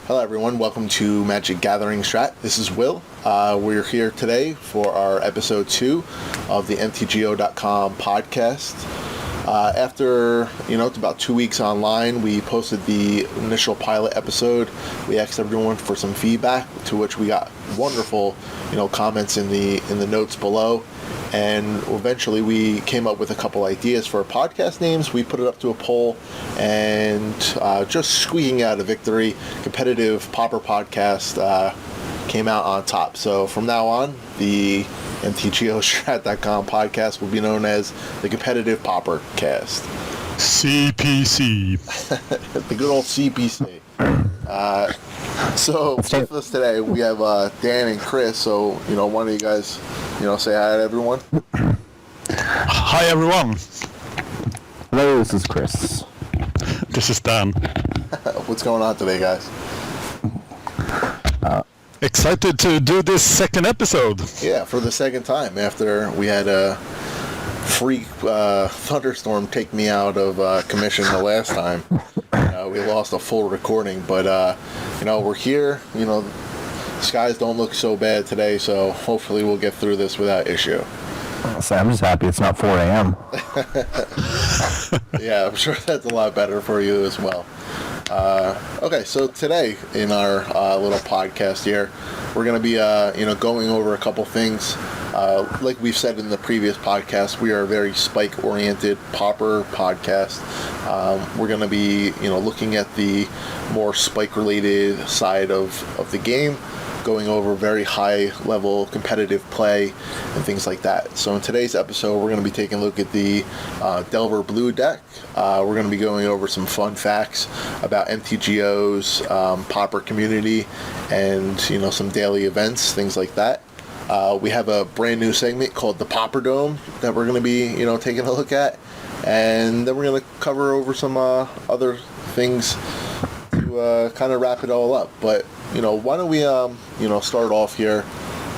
Hello everyone, welcome to MagicGatheringStrat. This is Will. We're here today for our episode 2 of the MTGO.com podcast. After, it's about 2 weeks online, we posted the initial pilot episode. We asked everyone for some feedback, to which we got wonderful, comments in the notes below. And eventually we came up with a couple ideas for podcast names. We put it up to a poll, and just squeaking out a victory, Competitive Pauper Podcast came out on top. So from now on, the MTGOstrat.com podcast will be known as the Competitive Pauper Cast. CPC. The good old CPC. So with us today, we have Dan and Chris. So, one of you guys, say hi to everyone. Hi, everyone. Hello, this is Chris. This is Dan. What's going on today, guys? Excited to do this second episode. Yeah, for the second time after we had a freak thunderstorm take me out of commission the last time. We lost a full recording, but we're here. Skies don't look so bad today, so hopefully we'll get through this without issue. So I'm just happy it's not 4 a.m. Yeah, I'm sure that's a lot better for you as well. Okay, so today in our little podcast here, we're going to be going over a couple things. Like we've said in the previous podcast, we are a very spike-oriented Pauper podcast. We're going to be looking at the more spike-related side of the game, going over very high-level competitive play and things like that. So in today's episode, we're going to be taking a look at the DelverBlue deck. We're going to be going over some fun facts about MTGO's Pauper community and, some daily events, things like that. We have a brand new segment called the Pauper Dome that we're going to be, taking a look at. And then we're going to cover over some other things to kind of wrap it all up. But why don't we, start off here.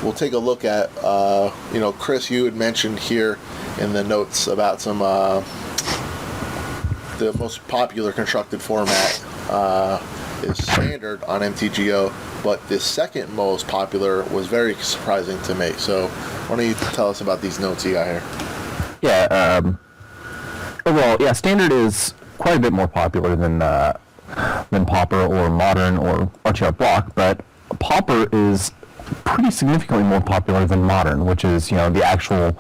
We'll take a look at, Chris, you had mentioned here in the notes about some, the most popular constructed format is standard on MTGO, but the second most popular was very surprising to me. So why don't you tell us about these notes you got here? Yeah, overall, standard is quite a bit more popular than Pauper or Modern or RTR Block, but Pauper is pretty significantly more popular than Modern, which is, the actual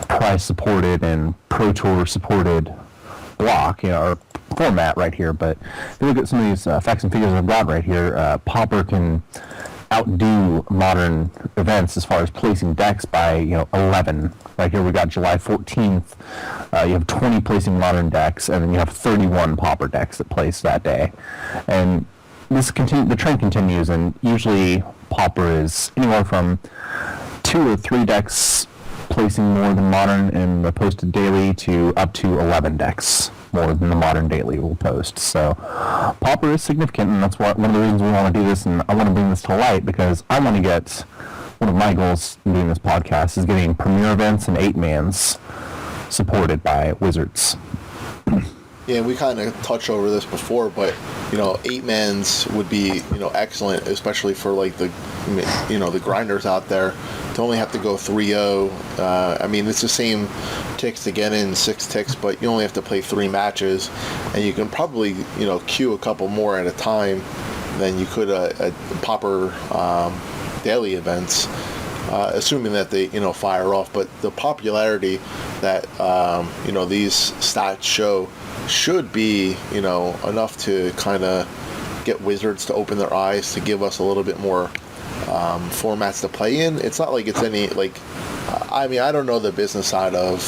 prize-supported and Pro Tour supported block, or format right here. But if you look at some of these facts and figures I've got right here, Pauper can outdo Modern events as far as placing decks by 11. Right here we got July 14th. You have 20 placing Modern decks, and then you have 31 Pauper decks that place that day. And the trend continues, and usually Pauper is anywhere from 2 or 3 decks placing more than Modern in the posted daily to up to 11 decks more than the Modern daily will post. So Pauper is significant, and that's one of the reasons we want to do this, and I want to bring this to light because I want to get, one of my goals in doing this podcast is getting premier events and 8-mans supported by Wizards. Yeah, we kind of touched over this before, but 8-mans would be excellent, especially for like the the grinders out there to only have to go 3-0. It's the same ticks to get in, 6 ticks, but you only have to play 3 matches, and you can probably queue a couple more at a time than you could at Pauper daily events, assuming that they fire off. But the popularity that these stats show should be enough to kind of get Wizards to open their eyes to give us a little bit more formats to play in. It's not like it's any I don't know the business side of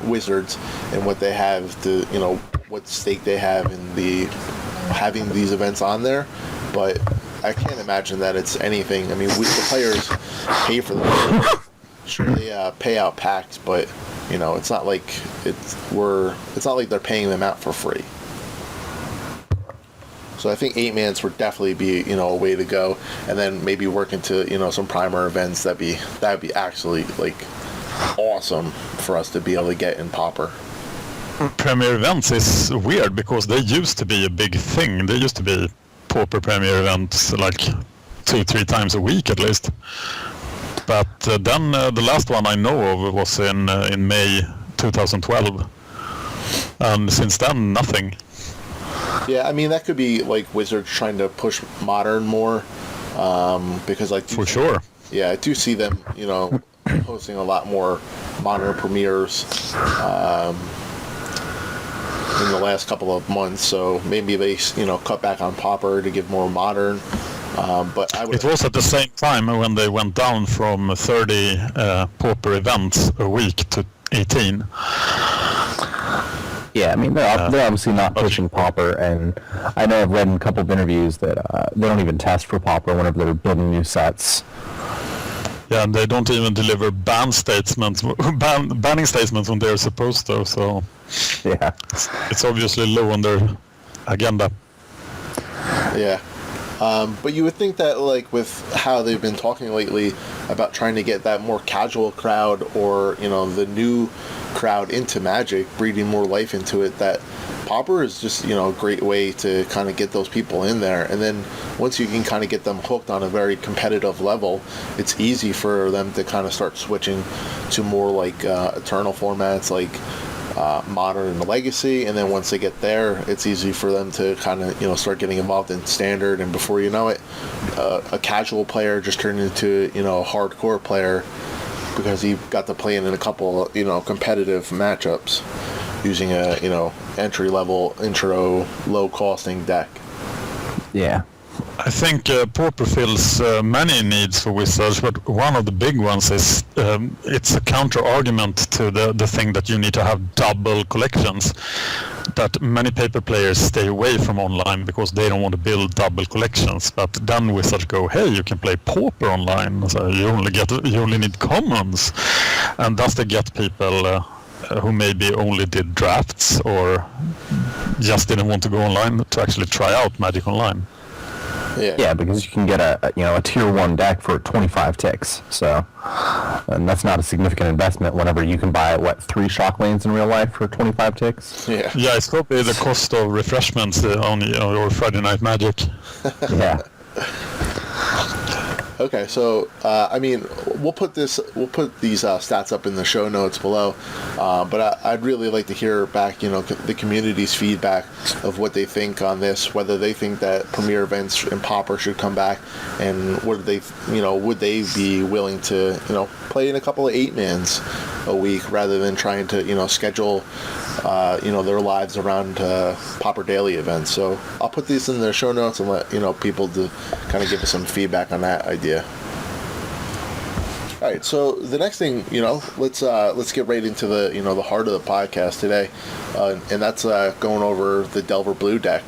Wizards and what they have to what stake they have in having these events on there, but I can't imagine that it's anything. The players pay for them. Sure, they pay out packs, but it's not like it's not like they're paying them out for free. So I think 8-mans would definitely be a way to go, and then maybe work into some primer events. That'd be actually awesome for us to be able to get in Pauper. Premier events is weird because they used to be a big thing. They used to be Pauper Premier events like 2-3 times a week at least. But then the last one I know of was in May 2012, and since then nothing. Yeah, I mean that could be like Wizards trying to push Modern more, because like For sure. Yeah, I do see them, hosting a lot more Modern premieres in the last couple of months. So maybe they, cut back on Pauper to give more Modern. But I would. It was at the same time when they went down from 30 Pauper events a week to 18. Yeah, I mean, they're obviously not pushing Pauper, and I know I've read in a couple of interviews that they don't even test for Pauper whenever they're building new sets. Yeah, and they don't even deliver banning statements when they're supposed to, so Yeah. it's obviously low on their agenda. Yeah. But you would think that, like, with how they've been talking lately about trying to get that more casual crowd or, the new crowd into Magic, breathing more life into it, that Pauper is just, a great way to kind of get those people in there. And then once you can kind of get them hooked on a very competitive level, it's easy for them to kind of start switching to more, like, Eternal formats, like Modern and Legacy, and then once they get there, it's easy for them to kind of start getting involved in Standard, and before you know it, a casual player just turned into a hardcore player because he got to play in a couple competitive matchups using a entry level intro low costing deck. Yeah. I think Pauper fills many needs for Wizards, but one of the big ones is it's a counter-argument to the thing that you need to have double collections, that many paper players stay away from online because they don't want to build double collections. But then Wizards go, hey, you can play Pauper online, so you only need commons, and thus they get people who maybe only did drafts or just didn't want to go online to actually try out Magic Online. Yeah, because you can get a tier 1 deck for 25 ticks. So, and that's not a significant investment whenever you can buy 3 shock lanes in real life for 25 ticks. Yeah. Yeah, it's probably the cost of refreshments on your Friday Night Magic. Yeah. Okay, so I mean, we'll put these stats up in the show notes below, but I'd really like to hear back, the community's feedback of what they think on this, whether they think that premier events in Pauper should come back, and would they be willing to, play in a couple of 8-mans a week rather than trying to, schedule, their lives around Pauper daily events. So I'll put these in the show notes and let people to kind of give us some feedback on that idea. All right, so the next thing, let's get right into the the heart of the podcast today, and that's going over the DelverBlue deck.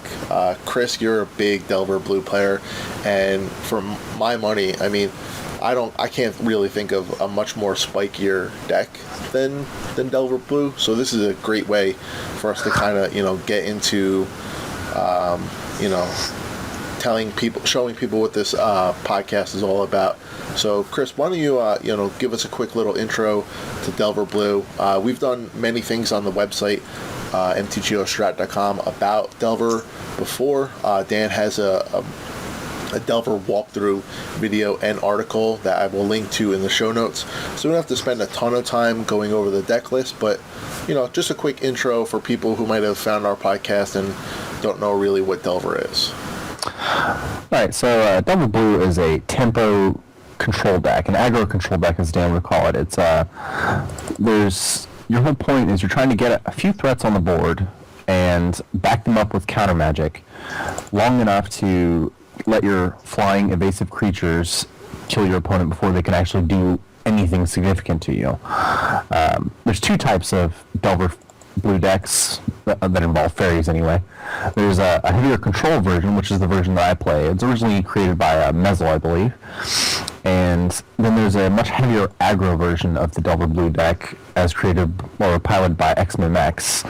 Chris, you're a big DelverBlue player, and for my money, I mean, I can't really think of a much more spikier deck than DelverBlue. So this is a great way for us to kind of get into showing people what this podcast is all about. So, Chris, why don't you give us a quick little intro to DelverBlue? We've done many things on the website, mtgostrat.com, about Delver before. Dan has a Delver walkthrough video and article that I will link to in the show notes. So we don't have to spend a ton of time going over the deck list, but just a quick intro for people who might have found our podcast and don't know really what Delver is. Alright, so DelverBlue is a tempo control deck, an aggro control deck as Dan would call it. It's your whole point is you're trying to get a few threats on the board and back them up with counter magic long enough to let your flying evasive creatures kill your opponent before they can actually do anything significant to you. There's 2 types of DelverBlue decks that involve fairies anyway. There's a heavier control version, which is the version that I play. It's originally created by Mezzle, I believe. And then there's a much heavier aggro version of the DelverBlue deck as created or piloted by XMMX.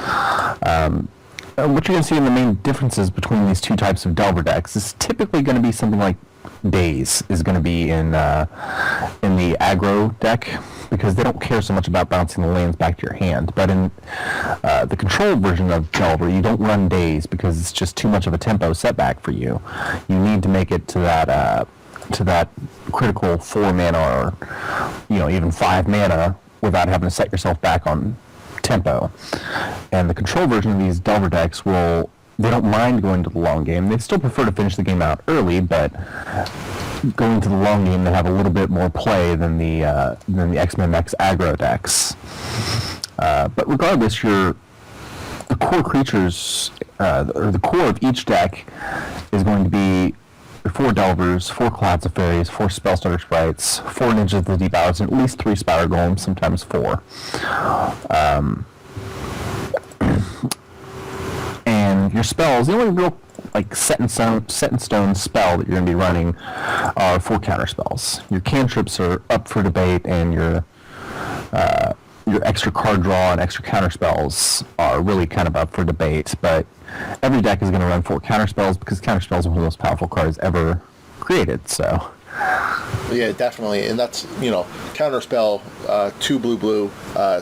What you're going to see in the main differences between these 2 types of Delver decks is typically going to be something like Daze is going to be in the aggro deck, because they don't care so much about bouncing the lands back to your hand. But in the control version of Delver, you don't run days because it's just too much of a tempo setback for you. You need to make it to that critical 4 mana or even 5 mana without having to set yourself back on tempo. And the control version of these Delver decks they don't mind going to the long game. They still prefer to finish the game out early, but going to the long game, they have a little bit more play than the X-Men X aggro decks. But regardless, the core creatures, or the core of each deck is going to be 4 Delvers, 4 Clouds of Fairies, 4 Spellstutter Sprites, 4 Ninjas of the Deep Hours, and at least 3 Spire Golems, sometimes 4. And your spells, the only real set in stone spell that you're going to be running are 4 counter spells. Your cantrips are up for debate, and your extra card draw and extra counter spells are really kind of up for debate. But every deck is going to run 4 counter spells because counter spells are one of the most powerful cards ever created. So. Yeah, definitely, and that's counter spell 2 blue.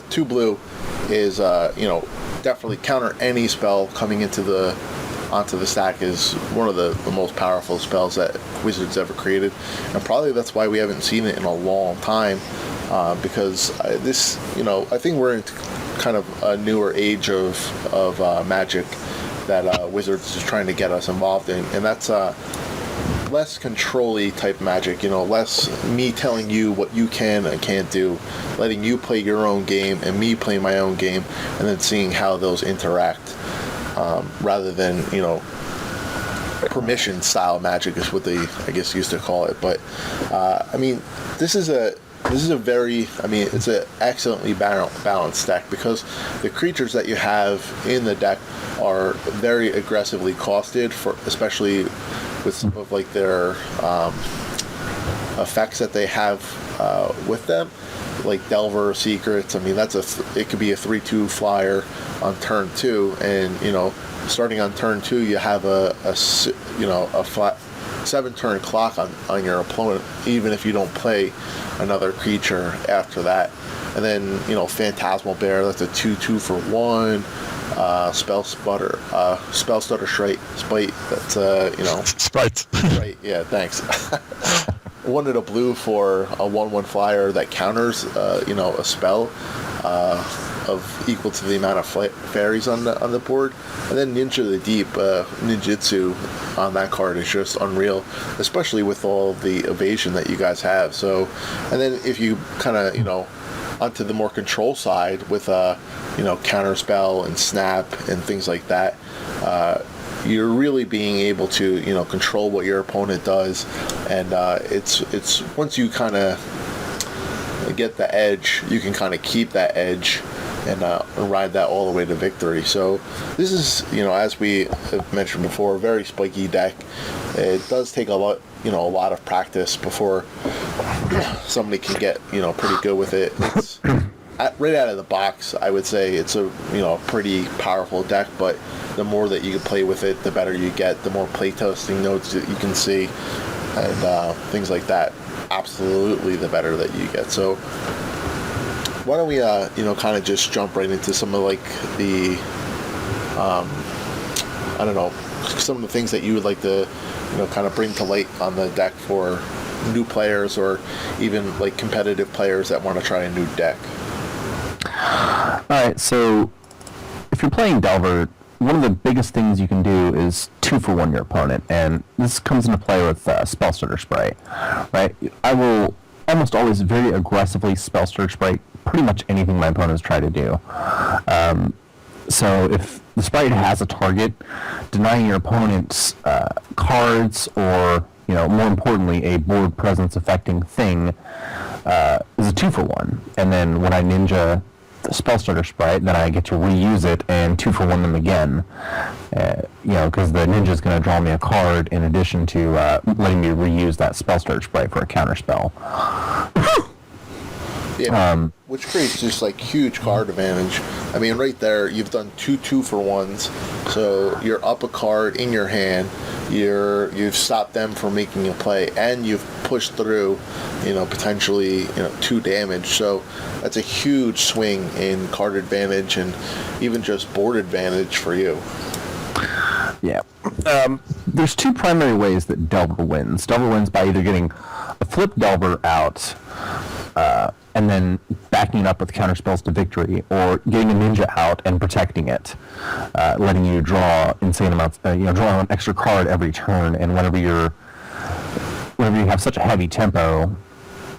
2 blue is definitely counter any spell coming onto the stack is one of the most powerful spells that Wizards ever created, and probably that's why we haven't seen it in a long time, because I think we're in kind of a newer age of Magic that Wizards is trying to get us involved in, and that's less control-y type Magic, less me telling you what you can and can't do, letting you play your own game and me play my own game, and then seeing how those interact, rather than, permission style Magic is what they, I guess, used to call it. But, this is it's an excellently balanced deck because the creatures that you have in the deck are very aggressively costed, especially with some of their effects that they have with them, like Delver Secrets. It could be a 3/2 flyer on turn 2, and starting on turn 2, you have a flat 7-turn clock on your opponent, even if you don't play another creature after that. And then Phantasmal Bear, that's a 2/2 for 1. Spellstutter Spite. That's Sprite. Right. Yeah. Thanks. Wanted a blue for a 1/1 flyer that counters a spell of equal to the amount of fairies on the board, and then Ninja of the Deep, ninjutsu on that card is just unreal, especially with all the evasion that you guys have. So, and then if you kind of onto the more control side with counter spell and snap and things like that, you're really being able to control what your opponent does, and it's once you kind of get the edge, you can kind of keep that edge and ride that all the way to victory. So this is, as we have mentioned before, a very spiky deck. It does take a lot of practice before somebody can get pretty good with it. It's right out of the box, I would say it's a pretty powerful deck, but the more that you can play with it, the better you get, the more playtesting notes that you can see, and things like that. Absolutely, the better that you get. So why don't we kind of just jump right into some of the some of the things that you would like to kind of bring to light on the deck for new players, or even competitive players that want to try a new deck. Alright, so if you're playing Delver, one of the biggest things you can do is 2-for-1 your opponent, and this comes into play with Spellstutter Sprite, right? I will almost always very aggressively Spellstutter Sprite pretty much anything my opponents try to do. So if the Sprite has a target, denying your opponent's cards, or more importantly, a board presence affecting thing, is a 2-for-1. And then when I ninja the Spellstutter Sprite, then I get to reuse it and 2-for-1 them again. Because the ninja is going to draw me a card in addition to letting me reuse that Spellstutter Sprite for a counter spell. Yeah, which creates just huge card advantage. Right there, you've done 2 2-for-1s, so you're up a card in your hand, you've stopped them from making a play, and you've pushed through, potentially, 2 damage. So that's a huge swing in card advantage and even just board advantage for you. Yeah. There's 2 primary ways that Delver wins. Delver wins by either getting a flip Delver out and then backing it up with counterspells to victory, or getting a ninja out and protecting it, letting you draw insane amounts, draw an extra card every turn, and whenever you have such a heavy tempo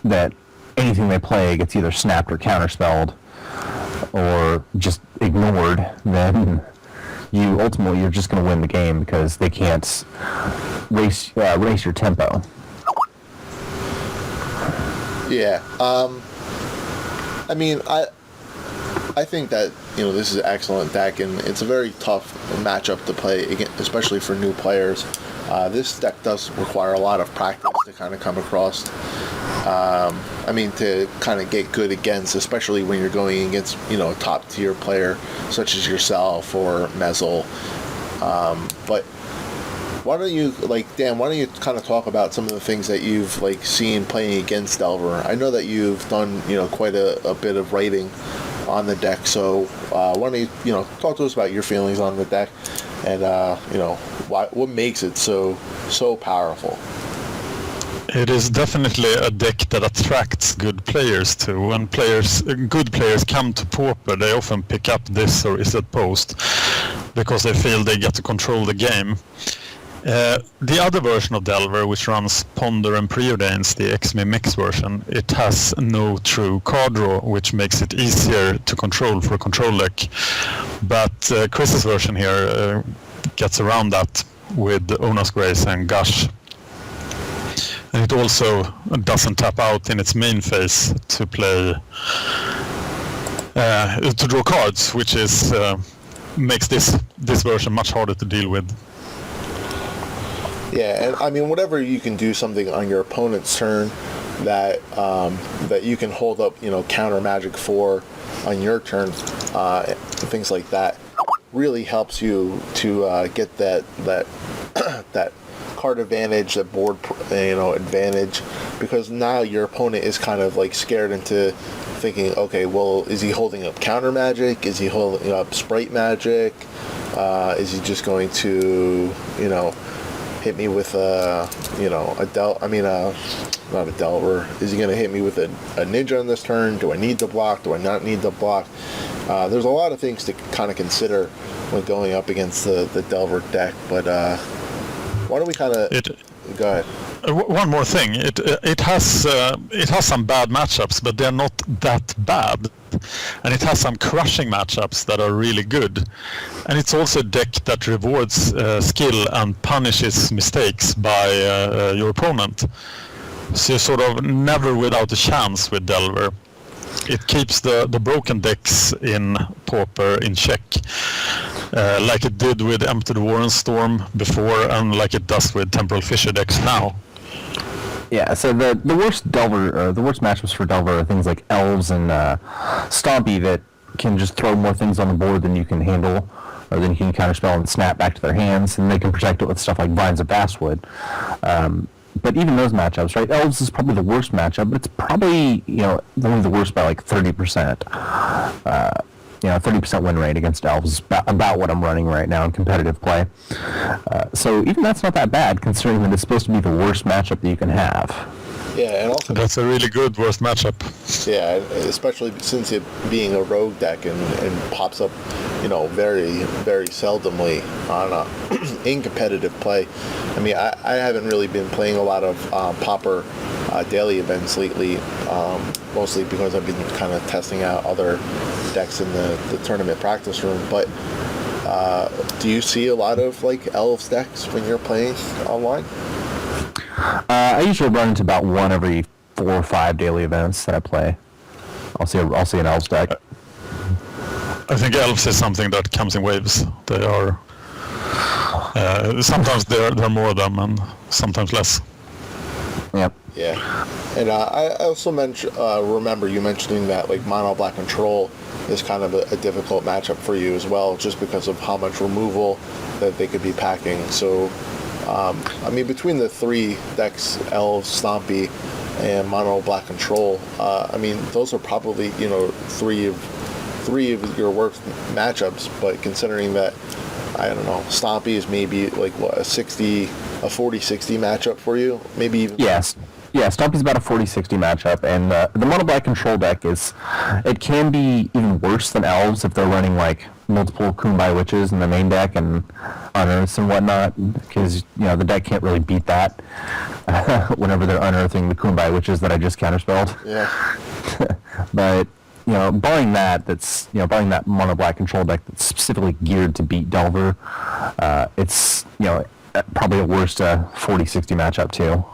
that anything they play gets either snapped or counterspelled or just ignored, then you're just going to win the game because they can't race your tempo. Yeah. I think that, this is an excellent deck, and it's a very tough matchup to play, especially for new players. This deck does require a lot of practice to kind of come across. To kind of get good against, especially when you're going against, a top-tier player such as yourself or Mezzle. But why don't you, Dan, why don't you kind of talk about some of the things that you've, seen playing against Delver? I know that you've done, quite a bit of writing on the deck, so why don't you, talk to us about your feelings on the deck and, what makes it so powerful? It is definitely a deck that attracts good players too. When good players come to Pauper, they often pick up this or Is That Post because they feel they get to control the game. The other version of Delver, which runs Ponder and Preordains, the XMMX version, it has no true card draw, which makes it easier to control for a control deck. But Chris's version here gets around that with Ona's Grace and Gush. And it also doesn't tap out in its main phase to play, to draw cards, which is makes this version much harder to deal with. Yeah, and whatever you can do something on your opponent's turn that you can hold up, counter magic for on your turn, things like that, really helps you to get that that card advantage, that board advantage, because now your opponent is kind of scared into thinking, okay, well, is he holding up counter magic? Is he holding up sprite magic? Is he just going to hit me with not a Delver. Is he going to hit me with a ninja on this turn? Do I need the block? Do I not need the block? There's a lot of things to kind of consider when going up against the Delver deck, but why don't we kind of go ahead? One more thing, it has some bad matchups, but they're not that bad, and it has some crushing matchups that are really good, and it's also a deck that rewards skill and punishes mistakes by your opponent. So you're sort of never without a chance with Delver. It keeps the broken decks in Pauper in check, like it did with Empty the Warren Storm before, and like it does with Temporal Fissure decks now. Yeah, so the worst Delver, the worst matchups for Delver are things like Elves and Stompy that can just throw more things on the board than you can handle, or then you can counterspell and snap back to their hands, and they can protect it with stuff like Vines of Basswood. But even those matchups, right? Elves is probably the worst matchup, but it's probably, only the worst by 30%. 30% win rate against Elves is about what I'm running right now in competitive play. So even that's not that bad, considering that it's supposed to be the worst matchup that you can have. Yeah, and also that's a really good worst matchup. Yeah, especially since it being a rogue deck and pops up, very, very seldomly on in competitive play. I haven't really been playing a lot of Pauper daily events lately, mostly because I've been kind of testing out other decks in the tournament practice room. But do you see a lot of Elves decks when you're playing online? I usually run into about one every 4 or 5 daily events that I play. I'll see an Elves deck. I think Elves is something that comes in waves. They are sometimes there are more of them, and sometimes less. Yep. Yeah, and I also remember you mentioning that mono black control is kind of a difficult matchup for you as well, just because of how much removal that they could be packing. So I mean, between the 3 decks, Elves, Stompy, and Mono Black Control, I mean, those are probably, you know, three of your worst matchups. But considering that, I don't know, Stompy is maybe like what, a 40-60 matchup for you, maybe even. Yes. Yeah, Stompy's about a 40-60 matchup, and the Mono Black Control deck it can be even worse than Elves if they're running like multiple Kumbai Witches in the main deck and Unearths and whatnot, because, you know, the deck can't really beat that whenever they're unearthing the Kumbai Witches that I just counterspelled. Yeah. But, you know, barring that Mono Black Control deck that's specifically geared to beat Delver, it's, you know, probably a worst 40-60 matchup too.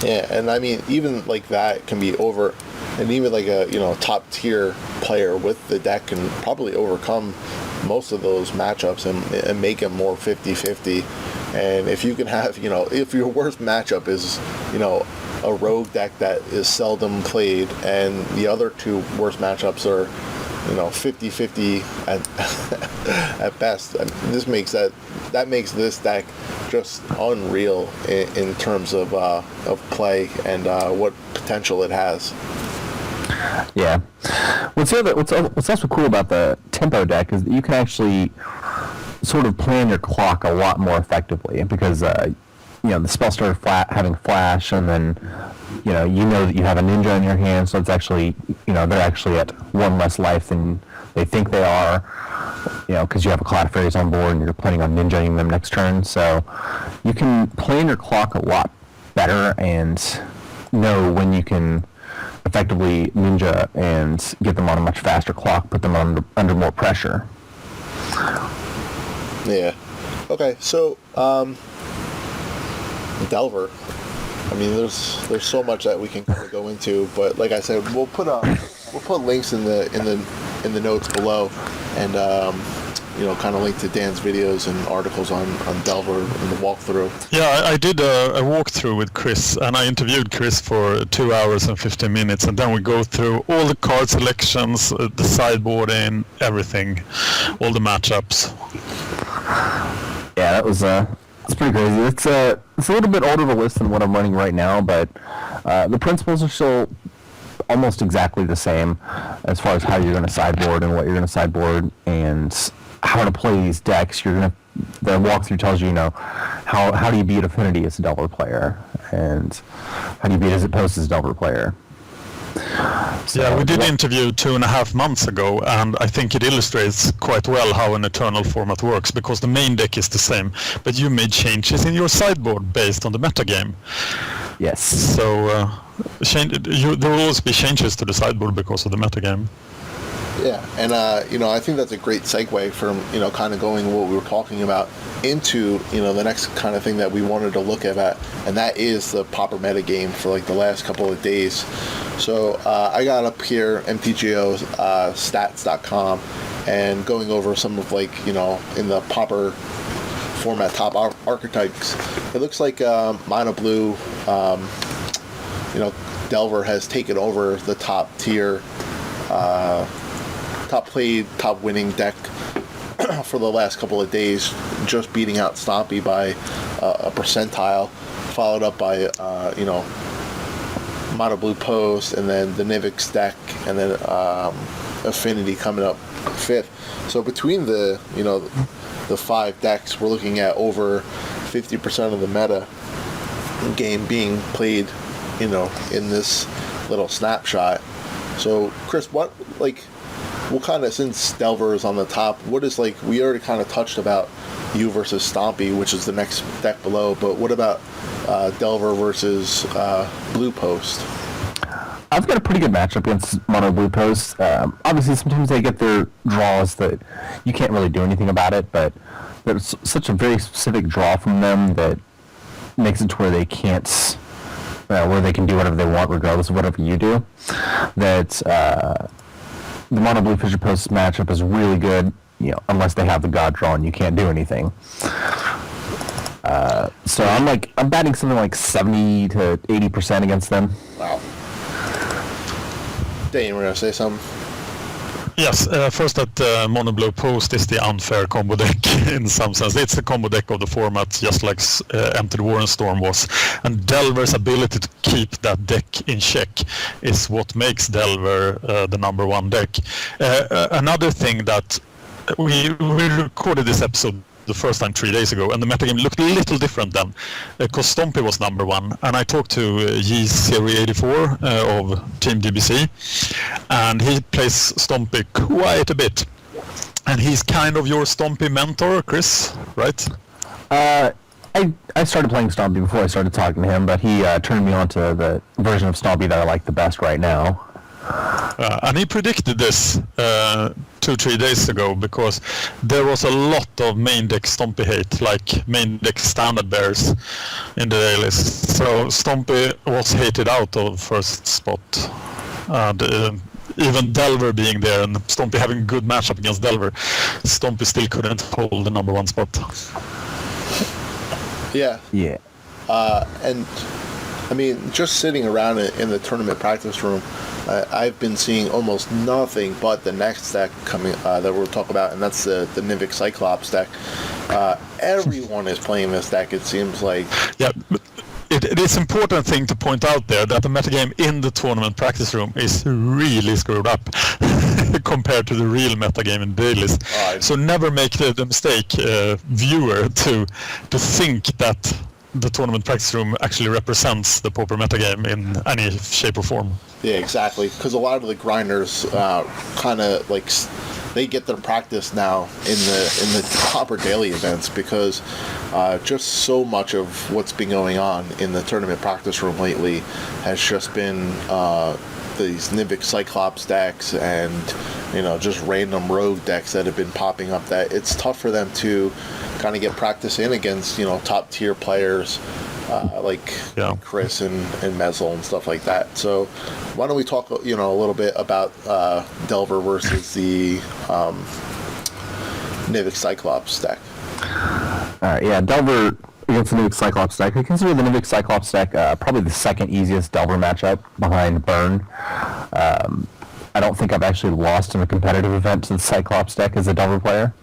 Yeah, and I mean, even like that can be over, and even like a, you know, top tier player with the deck can probably overcome most of those matchups and make them more 50-50. And if you can have, you know, if your worst matchup is, you know, a rogue deck that is seldom played, and the other 2 worst matchups are, you know, 50-50 at best, this makes that makes this deck just unreal in terms of play and what potential it has. Yeah. What's also cool about the tempo deck is that you can actually sort of plan your clock a lot more effectively, because you know, the spell started having flash, and then you know that you have a ninja in your hand, so it's actually, you know, they're actually at 1 less life than they think they are, you know, because you have a Cloud of Fairies on board and you're planning on ninjaing them next turn. So you can plan your clock a lot better and know when you can effectively ninja and get them on a much faster clock, put them under more pressure. Yeah. Okay, so Delver. I mean, there's so much that we can kind of go into, but like I said, we'll put links in the notes below, and you know, kind of link to Dan's videos and articles on Delver and the walkthrough. Yeah, I did a walkthrough with Chris, and I interviewed Chris for 2 hours and 15 minutes, and then we go through all the card selections, the sideboarding, everything, all the matchups. Yeah, that was it's pretty crazy. It's a little bit older of a list than what I'm running right now, but the principles are still almost exactly the same as far as how you're going to sideboard and what you're going to sideboard and how to play these decks. The walkthrough tells you, you know, how do you beat Affinity as a Delver player, and how do you beat as opposed as a Delver player. So, yeah, we did interview 2.5 months ago, and I think it illustrates quite well how an Eternal format works, because the main deck is the same, but you made changes in your sideboard based on the metagame. Yes. So there will always be changes to the sideboard because of the metagame. Yeah, and you know, I think that's a great segue from, you know, kind of going what we were talking about into, you know, the next kind of thing that we wanted to look at, and that is the Pauper metagame for like the last couple of days. So I got up here MTGO stats.com and going over some of, like, you know, in the Pauper format top archetypes. It looks like Mono Blue, you know, Delver has taken over the top tier, top played, top winning deck for the last couple of days, just beating out Stompy by a percentile, followed up by you know, Mono Blue Post, and then the Nivix deck, and then Affinity coming up 5th. So between the, you know, the 5 decks, we're looking at over 50% of the meta game being played, you know, in this little snapshot. So Chris, what kind of, since Delver is on the top, what is, like, we already kind of touched about you versus Stompy, which is the next deck below, but what about Delver versus Blue Post? I've got a pretty good matchup against Mono Blue Post. Obviously, sometimes they get their draws that you can't really do anything about it, but there's such a very specific draw from them that makes it to where they can't, where they can do whatever they want regardless of whatever you do. That the Mono Blue Fisher Post matchup is really good, you know, unless they have the God draw and you can't do anything. So I'm batting something like 70 to 80% against them. Wow. Dane, you were gonna say something? Yes, first that Mono Blue Post is the unfair combo deck in some sense. It's the combo deck of the format, just like Emptied War and Storm was. And Delver's ability to keep that deck in check is what makes Delver the number one deck. Another thing that we recorded this episode the first time 3 days ago, and the metagame looked a little different then, because Stompy was number one, and I talked to Yeezy84 of Team DBC, and he plays Stompy quite a bit, and he's kind of your Stompy mentor, Chris, right? I started playing Stompy before I started talking to him, but he turned me on to the version of Stompy that I like the best right now. And he predicted this 2-3 days ago, because there was a lot of main deck Stompy hate, like main deck standard bears in the dailies. So Stompy was hated out of first spot. And even Delver being there and Stompy having a good matchup against Delver, Stompy still couldn't hold the number one spot. Yeah. Yeah. And I mean, just sitting around in the tournament practice room, I've been seeing almost nothing but the next deck coming that we'll talk about, and that's the Nimbic Cyclops deck. Everyone is playing this deck, it seems like. Yeah, but it is important thing to point out there that the metagame in the tournament practice room is really screwed up compared to the real metagame in dailies. So never make the mistake, viewer, to think that the tournament practice room actually represents the Pauper metagame in any shape or form. Yeah, exactly. Because a lot of the grinders kind of like they get their practice now in the Pauper daily events, because just so much of what's been going on in the tournament practice room lately has just been these Nimbic Cyclops decks and just random rogue decks that have been popping up, that it's tough for them to kind of get practice in against top tier players like Chris and Mezel and stuff like that. So why don't we talk a little bit about Delver versus the Nimbic Cyclops deck. Yeah, Delver against the Nimbic Cyclops deck. I consider the Nimbic Cyclops deck probably the second easiest Delver matchup behind Burn. I don't think I've actually lost in a competitive event to the Cyclops deck as a Delver player,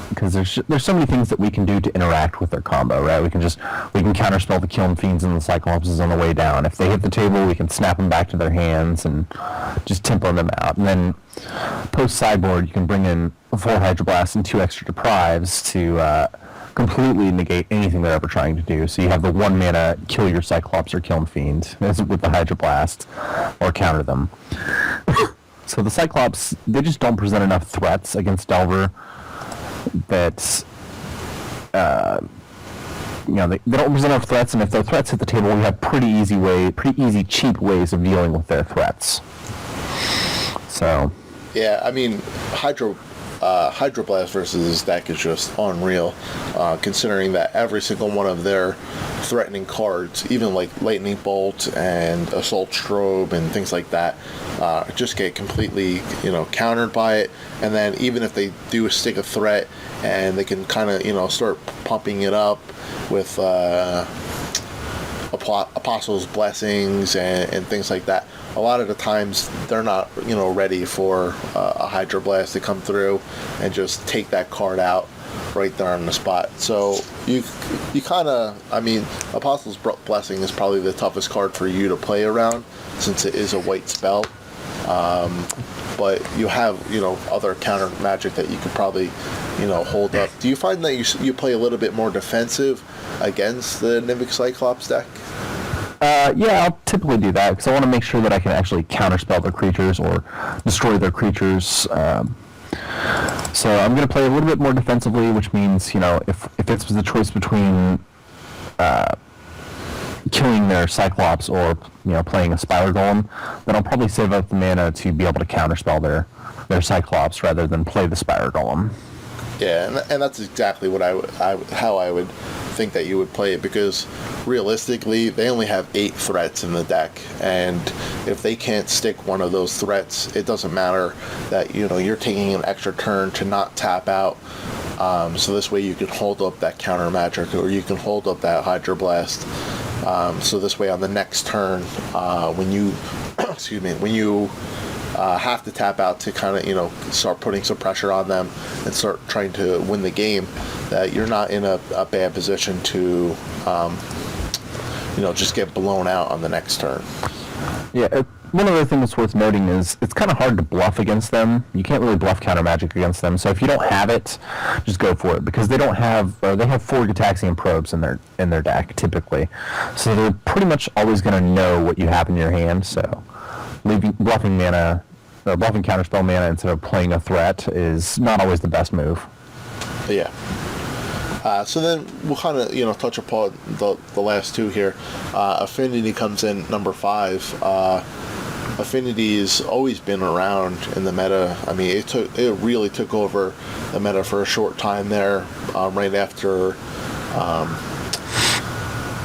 because there's so many things that we can do to interact with their combo, right? We can counterspell the Kiln Fiends and the Cyclopses on the way down. If they hit the table, we can snap them back to their hands and just tempo them out. And then post-sideboard, you can bring in 4 Hydroblasts and 2 extra Deprives to completely negate anything they're ever trying to do. So you have the 1 mana kill your Cyclops or Kiln Fiend with the Hydroblast, or counter them. So the Cyclops, they just don't present enough threats against Delver that they don't present enough threats, and if their threats hit the table, we have pretty easy, cheap ways of dealing with their threats. So yeah, I mean, Hydroblast versus this deck is just unreal, considering that every single one of their threatening cards, even like Lightning Bolt and Assault Strobe and things like that, just get completely countered by it. And then even if they do stick a threat, and they can kind of start pumping it up with Apostles' Blessings and things like that, a lot of the times they're not ready for a Hydroblast to come through and just take that card out right there on the spot. So you kind of, I mean, Apostles' Blessing is probably the toughest card for you to play around, since it is a white spell. But you have other counter magic that you could probably hold up. Do you find that you play a little bit more defensive against the Nimbic Cyclops deck? Yeah, I'll typically do that because I want to make sure that I can actually counterspell their creatures or destroy their creatures. So I'm going to play a little bit more defensively, which means if it's the choice between killing their Cyclops or playing a Spider Golem, then I'll probably save up the mana to be able to counterspell their Cyclops rather than play the Spider Golem. Yeah, and that's exactly what how I would think that you would play it, because realistically they only have 8 threats in the deck, and if they can't stick one of those threats, it doesn't matter that you're taking an extra turn to not tap out. So this way you can hold up that counter magic, or you can hold up that Hydroblast. So this way on the next turn, when you have to tap out to kind of, start putting some pressure on them and start trying to win the game, that you're not in a bad position to, just get blown out on the next turn. Yeah, one other thing that's worth noting is it's kind of hard to bluff against them. You can't really bluff counter magic against them. So if you don't have it, just go for it, because they don't have they have 4 Gitaxian probes in their deck typically, so they're pretty much always going to know what you have in your hand. So bluffing counterspell mana instead of playing a threat is not always the best move. Yeah. So then we'll kind of, touch upon the last 2 here. Affinity comes in number 5. Affinity has always been around in the meta. I mean, it really took over the meta for a short time there, right after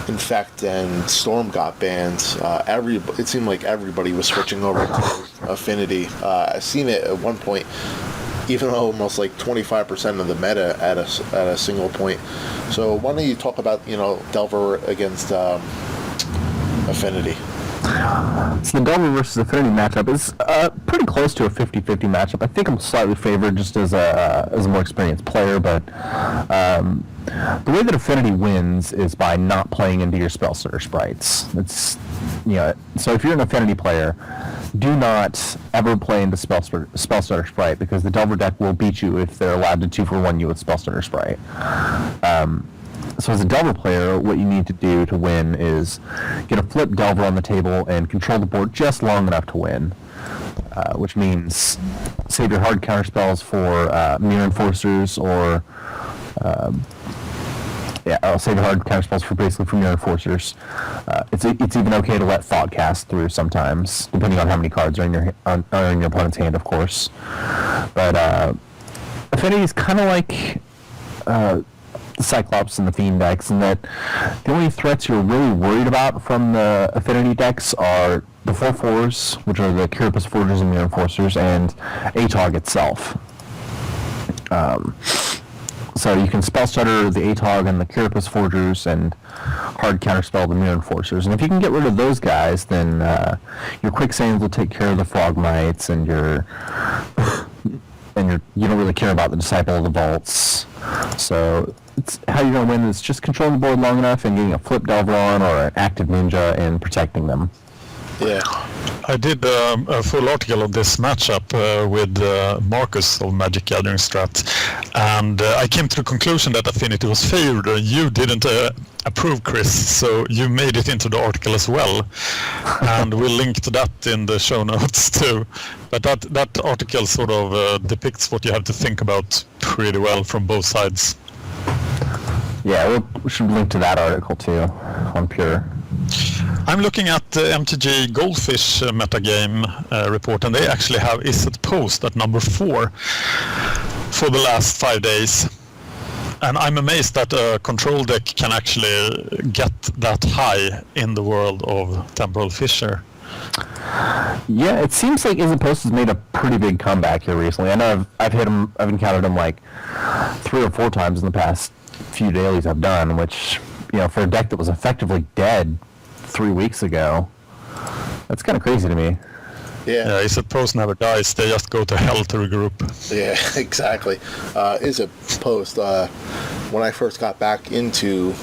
Infect and Storm got banned. It seemed like everybody was switching over to Affinity. I've seen it at one point, even almost like 25% of the meta at a single point. So why don't you talk about, Delver against Affinity? So the Delver versus Affinity matchup is pretty close to a 50-50 matchup. I think I'm slightly favored just as a more experienced player, but the way that Affinity wins is by not playing into your spell starter sprites. So if you're an Affinity player, do not ever play into spell starter sprite, because the Delver deck will beat you if they're allowed to 2-for-1 you with spell starter sprite. So as a Delver player, what you need to do to win is get a flip Delver on the table and control the board just long enough to win, which means save your hard counter spells for Mirror Enforcers, or I'll save your hard counter spells for Mirror Enforcers. It's even okay to let Thoughtcast through sometimes, depending on how many cards are in your opponent's hand, of course. But Affinity is kind of like the Cyclops and the Fiend decks, in that the only threats you're really worried about from the Affinity decks are the 4/4s, which are the Carapace Forgers and Mirror Enforcers, and ATOG itself. So you can spell stutter the ATOG and the Carapace Forgers and hard counterspell the Mirror Enforcers. And if you can get rid of those guys, then your Quicksands will take care of the Frogmites, and you don't really care about the Disciple of the Vaults. So it's how you're going to win is just controlling the board long enough and getting a flip Delver on or an active Ninja and protecting them. Yeah. I did a full article of this matchup with Marcus of MagicGatheringStrat, and I came to the conclusion that Affinity was favored. You didn't approve, Chris, so you made it into the article as well, and we'll link to that in the show notes too. But that article sort of depicts what you have to think about pretty well from both sides. Yeah, we should link to that article too on Pure. I'm looking at the MTG Goldfish metagame report, and they actually have Izzet Post at number 4 for the last 5 days. And I'm amazed that a control deck can actually get that high in the world of Temporal Fissure. Yeah, it seems like Izzet Post has made a pretty big comeback here recently. I know I've encountered him like 3 or 4 times in the past few dailies I've done, which, for a deck that was effectively dead 3 weeks ago, that's kind of crazy to me. Yeah, Izzet Post never dies. They just go to hell to regroup. Yeah, exactly. Izzet Post, when I first got back into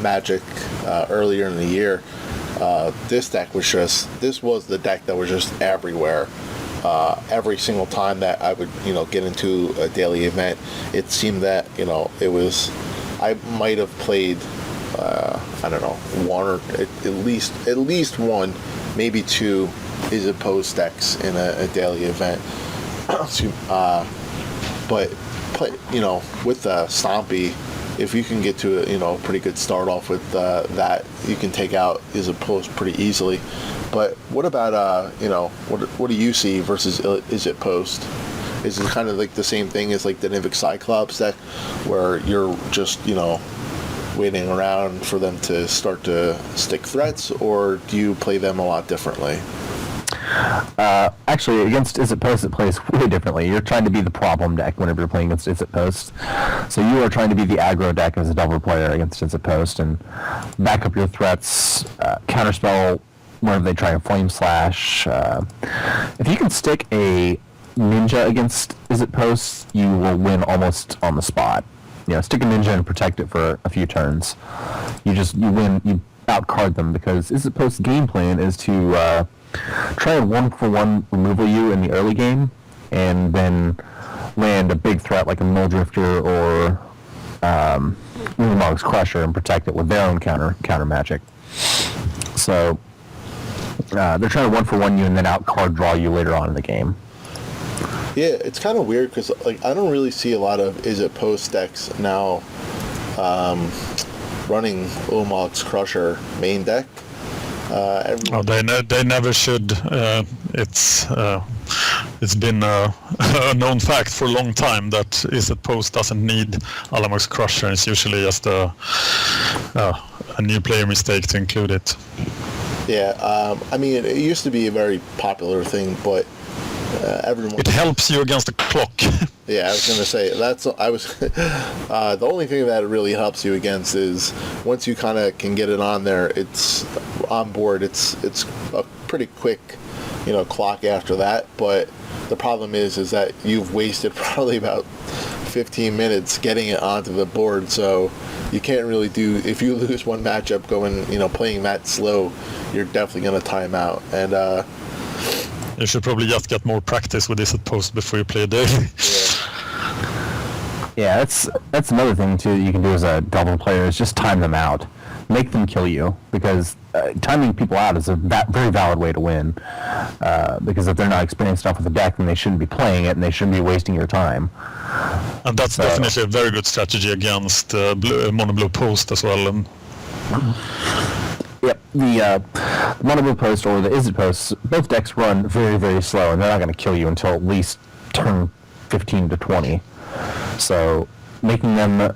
Magic earlier in the year, this was the deck that was just everywhere. Every single time that I would, get into a daily event, it seemed that, I might have played, I don't know, one or at least one, maybe 2 Izzet Post decks in a daily event. But with Stompy, if you can get to a pretty good start off with that, you can take out Izzet Post pretty easily. But what about what do you see versus Izzet Post? Is it kind of like the same thing as like the Nivik Cyclops deck, where you're just waiting around for them to start to stick threats, or do you play them a lot differently? Actually, against Izzet Post, it plays way differently. You're trying to be the problem deck whenever you're playing against Izzet Post. So you are trying to be the aggro deck as a Delver player against Izzet Post and back up your threats, counterspell whenever they try and flame slash. If you can stick a ninja against Is It posts, you will win almost on the spot. Stick a ninja and protect it for a few turns. You win. You outcard them because Is It post's game plan is to try a 1-for-1 removal you in the early game, and then land a big threat like a Mill Drifter or Ulamog's Crusher and protect it with their own counter magic. So they're trying to 1-for-1 you and then out card draw you later on in the game. Yeah, it's kind of weird because I don't really see a lot of Is It post decks now running Ulamog's Crusher main deck. They never should. It's been a known fact for a long time that Is It post doesn't need Ulamog's Crusher. It's usually just a new player mistake to include it. Yeah, I mean, it used to be a very popular thing, but everyone. It helps you against the clock. Yeah, I was gonna say the only thing that it really helps you against is once you kind of can get it on there, it's on board. It's a pretty quick, clock after that. But the problem is that you've wasted probably about 15 minutes getting it onto the board. So you can't really do, if you lose one matchup going, playing that slow, you're definitely gonna time out. And you should probably just get more practice with Is It post before you play a daily. Yeah, that's another thing too you can do as a double player is just time them out, make them kill you, because timing people out is a very valid way to win. Because if they're not experienced enough with the deck, then they shouldn't be playing it and they shouldn't be wasting your time. And that's definitely a very good strategy against mono blue post as well. Yep, the mono blue post or the Is It post, both decks run very, very slow, and they're not going to kill you until at least turn 15 to 20. So making them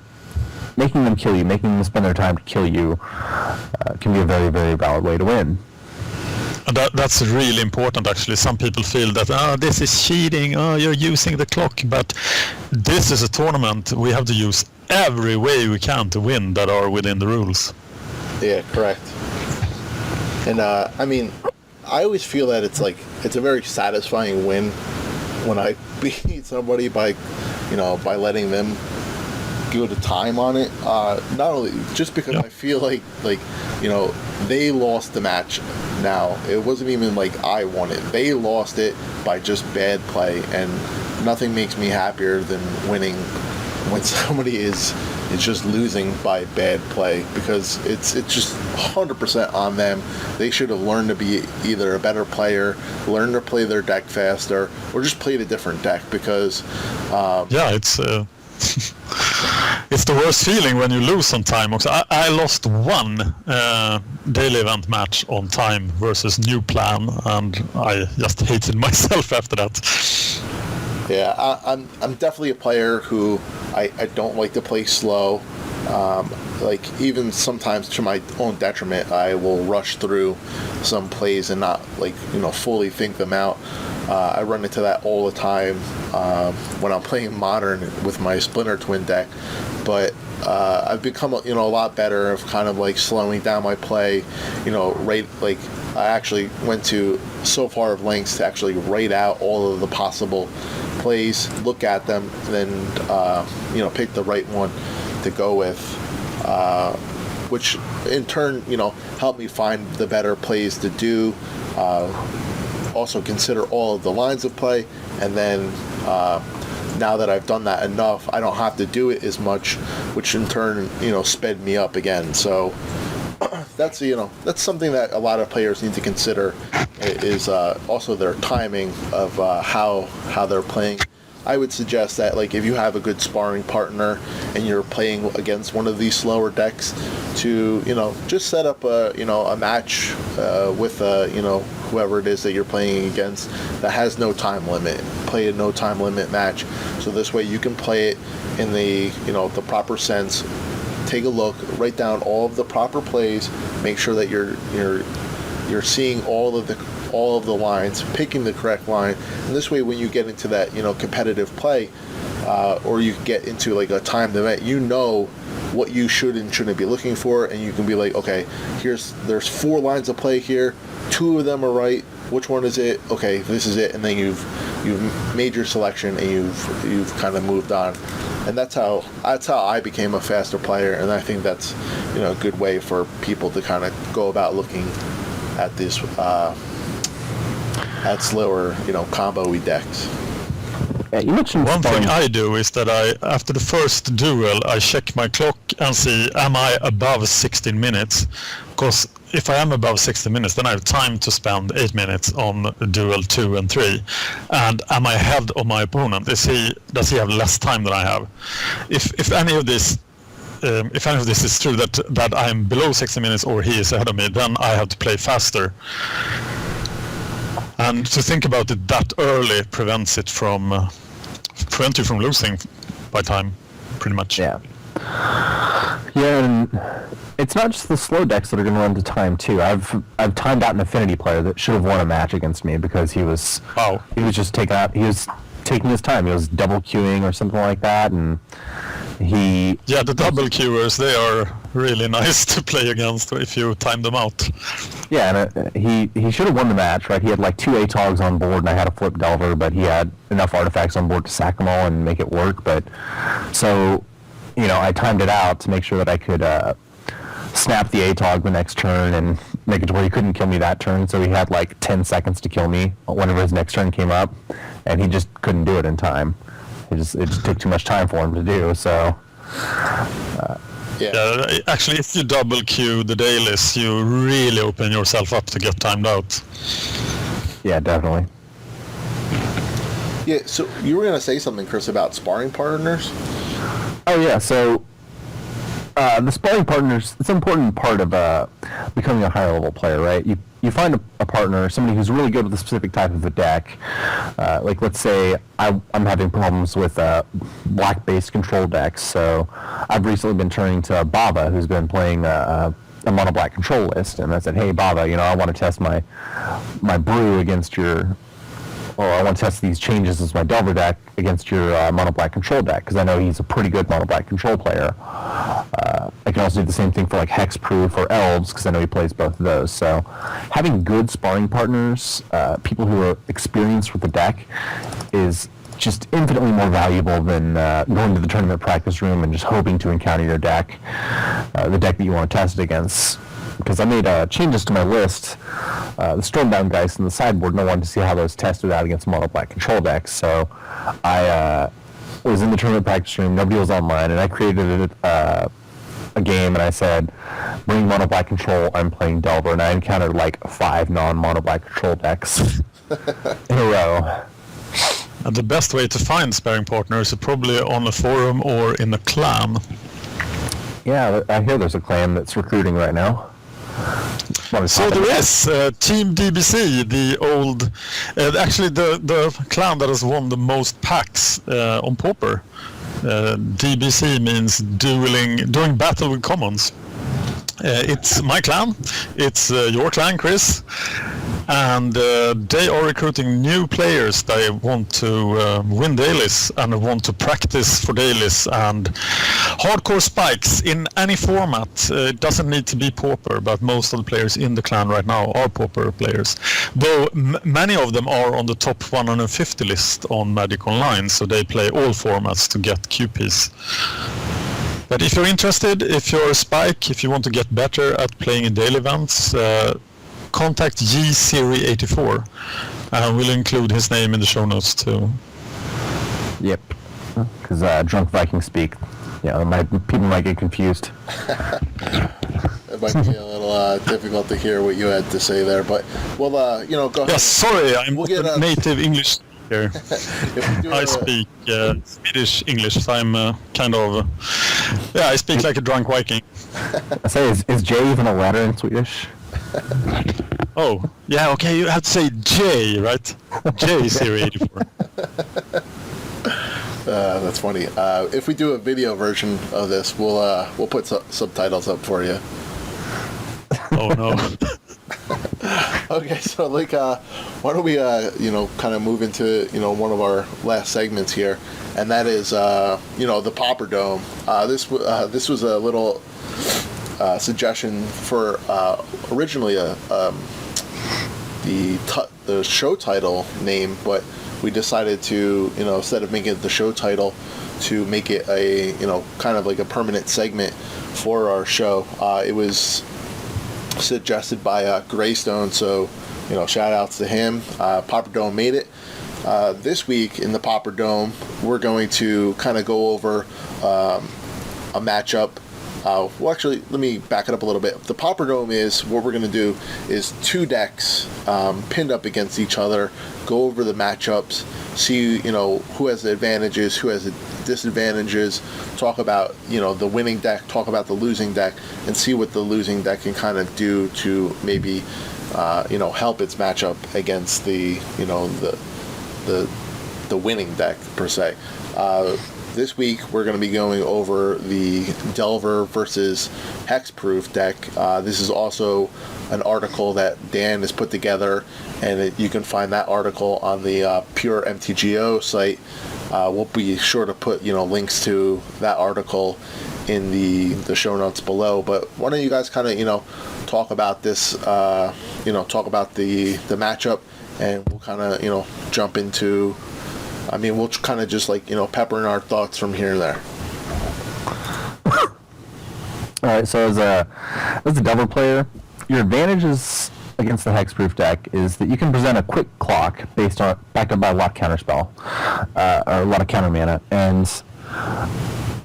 kill you, making them spend their time to kill you, can be a very, very valid way to win. And that's really important, actually. Some people feel that, this is cheating, you're using the clock, but this is a tournament. We have to use every way we can to win that are within the rules. Yeah, correct. And I mean, I always feel that it's a very satisfying win when I beat somebody by letting them go to time on it. Not only just because I feel like they lost the match. Now it wasn't even like I won it. They lost it by just bad play, and nothing makes me happier than winning when somebody is just losing by bad play, because it's just 100% on them. They should have learned to be either a better player, learn to play their deck faster, or just played a different deck, because it's it's the worst feeling when you lose on time. I lost one daily event match on time versus new plan, and I just hated myself after that. Yeah, I'm definitely a player who I don't like to play slow. Even sometimes to my own detriment, I will rush through some plays and not fully think them out. I run into that all the time when I'm playing Modern with my Splinter Twin deck. But I've become a lot better of kind of slowing down my play. I actually went to so far of lengths to actually write out all of the possible plays, look at them, then pick the right one to go with, which in turn helped me find the better plays to do. Also consider all of the lines of play, and then now that I've done that enough, I don't have to do it as much, which in turn sped me up again. So that's something that a lot of players need to consider, is also their timing of how they're playing. I would suggest that if you have a good sparring partner and you're playing against one of these slower decks, to just set up a match with whoever it is that you're playing against that has no time limit. Play a no time limit match, so this way you can play it in the the proper sense. Take a look, write down all of the proper plays, make sure that you're seeing all of the lines, picking the correct line, and this way when you get into that competitive play, or you get into like a timed event, you know what you should and shouldn't be looking for, and you can be like, okay, there's 4 lines of play here, 2 of them are right, which one is it? Okay, this is it, and then you've made your selection and you've kind of moved on, and that's how I became a faster player, and I think that's a good way for people to kind of go about looking at this at slower combo-y decks. Yeah, you mentioned one thing I do is that after the first duel, I check my clock and see, am I above 16 minutes? Because if I am above 16 minutes, then I have time to spend 8 minutes on duel 2 and 3. And am I ahead of my opponent? Does he have less time than I have? If any of this is true, that I'm below 60 minutes or he is ahead of me, then I have to play faster. And to think about it that early prevents you from losing by time, pretty much. Yeah. Yeah, and it's not just the slow decks that are going to run to time too. I've timed out an affinity player that should have won a match against me because he was just taking his time. He was double queuing or something like that, and the double queuers, they are really nice to play against if you time them out. Yeah, and he should have won the match, right? He had like 2 ATOGs on board, and I had a flip Delver, but he had enough artifacts on board to sack them all and make it work. But so, I timed it out to make sure that I could snap the ATOG the next turn and make it to where he couldn't kill me that turn. So he had like 10 seconds to kill me whenever his next turn came up, and he just couldn't do it in time. It just took too much time for him to do. So. Yeah, actually, if you double queue the dailies, you really open yourself up to get timed out. Yeah, definitely. Yeah, so you were going to say something, Chris, about sparring partners? Oh, yeah, so the sparring partners, it's an important part of becoming a higher level player, right? You find a partner, somebody who's really good with a specific type of a deck. Like, let's say I'm having problems with black-based control decks, so I've recently been turning to Baba, who's been playing a mono-black control list, and I said, hey, Baba, I want to test my brew against I want to test these changes as my Delver deck against your mono-black control deck, because I know he's a pretty good mono-black control player. I can also do the same thing for like Hexproof or Elves, because I know he plays both of those. So having good sparring partners, people who are experienced with the deck, is just infinitely more valuable than going to the tournament practice room and just hoping to encounter your deck, the deck that you want to test it against. Because I made changes to my list, the Stormbound Geist and the sideboard, and I wanted to see how those tested out against mono-black control decks. So I was in the tournament practice room, nobody was online, and I created a game, and I said, bring mono-black control, I'm playing Delver, and I encountered like 5 non-mono-black control decks in a row. And the best way to find sparring partners is probably on a forum or in a clan. Yeah, I hear there's a clan that's recruiting right now. So there is Team DBC, the old, actually the clan that has won the most packs on Pauper. DBC means doing battle with commons. It's my clan, it's your clan, Chris, and they are recruiting new players that want to win dailies and want to practice for dailies and hardcore spikes in any format. It doesn't need to be Pauper, but most of the players in the clan right now are Pauper players, though many of them are on the top 150 list on Magic Online, so they play all formats to get QPs. But if you're interested, if you're a spike, if you want to get better at playing in daily events, contact GSiri84, and we'll include his name in the show notes too. Yep, because drunk Viking speak, people might get confused. It might be a little difficult to hear what you had to say there, but go ahead. Yeah, sorry, I'm not a native English speaker. I speak Swedish English, so I'm kind of, I speak like a drunk Viking. I say, is J even a letter in Swedish? Oh, yeah, okay, you have to say J, right? GSiri84. That's funny. If we do a video version of this, we'll put subtitles up for you. Oh no. Okay, so like, why don't we, kind of move into, one of our last segments here, and that is, the Pauper Dome. This was a little suggestion for originally the show title name, but we decided to, instead of making it the show title, to make it a, kind of like a permanent segment for our show. It was suggested by Greystone, so shout outs to him. Pauper Dome made it. This week in the Pauper Dome, we're going to kind of go over a matchup. Well, actually, let me back it up a little bit. The Pauper Dome is, what we're going to do is two decks pinned up against each other, go over the matchups, see, who has the advantages, who has the disadvantages, talk about, the winning deck, talk about the losing deck, and see what the losing deck can kind of do to maybe, help its matchup against the winning deck, per se. This week, we're going to be going over the Delver versus Hexproof deck. This is also an article that Dan has put together, and you can find that article on the Pure MTGO site. We'll be sure to put links to that article in the show notes below. But why don't you guys kind of talk about this? Talk about the matchup, and we'll kind of jump into. We'll kind of just pepper in our thoughts from here and there. All right, so as a Delver player, your advantages against the Hexproof deck is that you can present a quick clock backed up by a lot of counterspell, or a lot of counter mana, and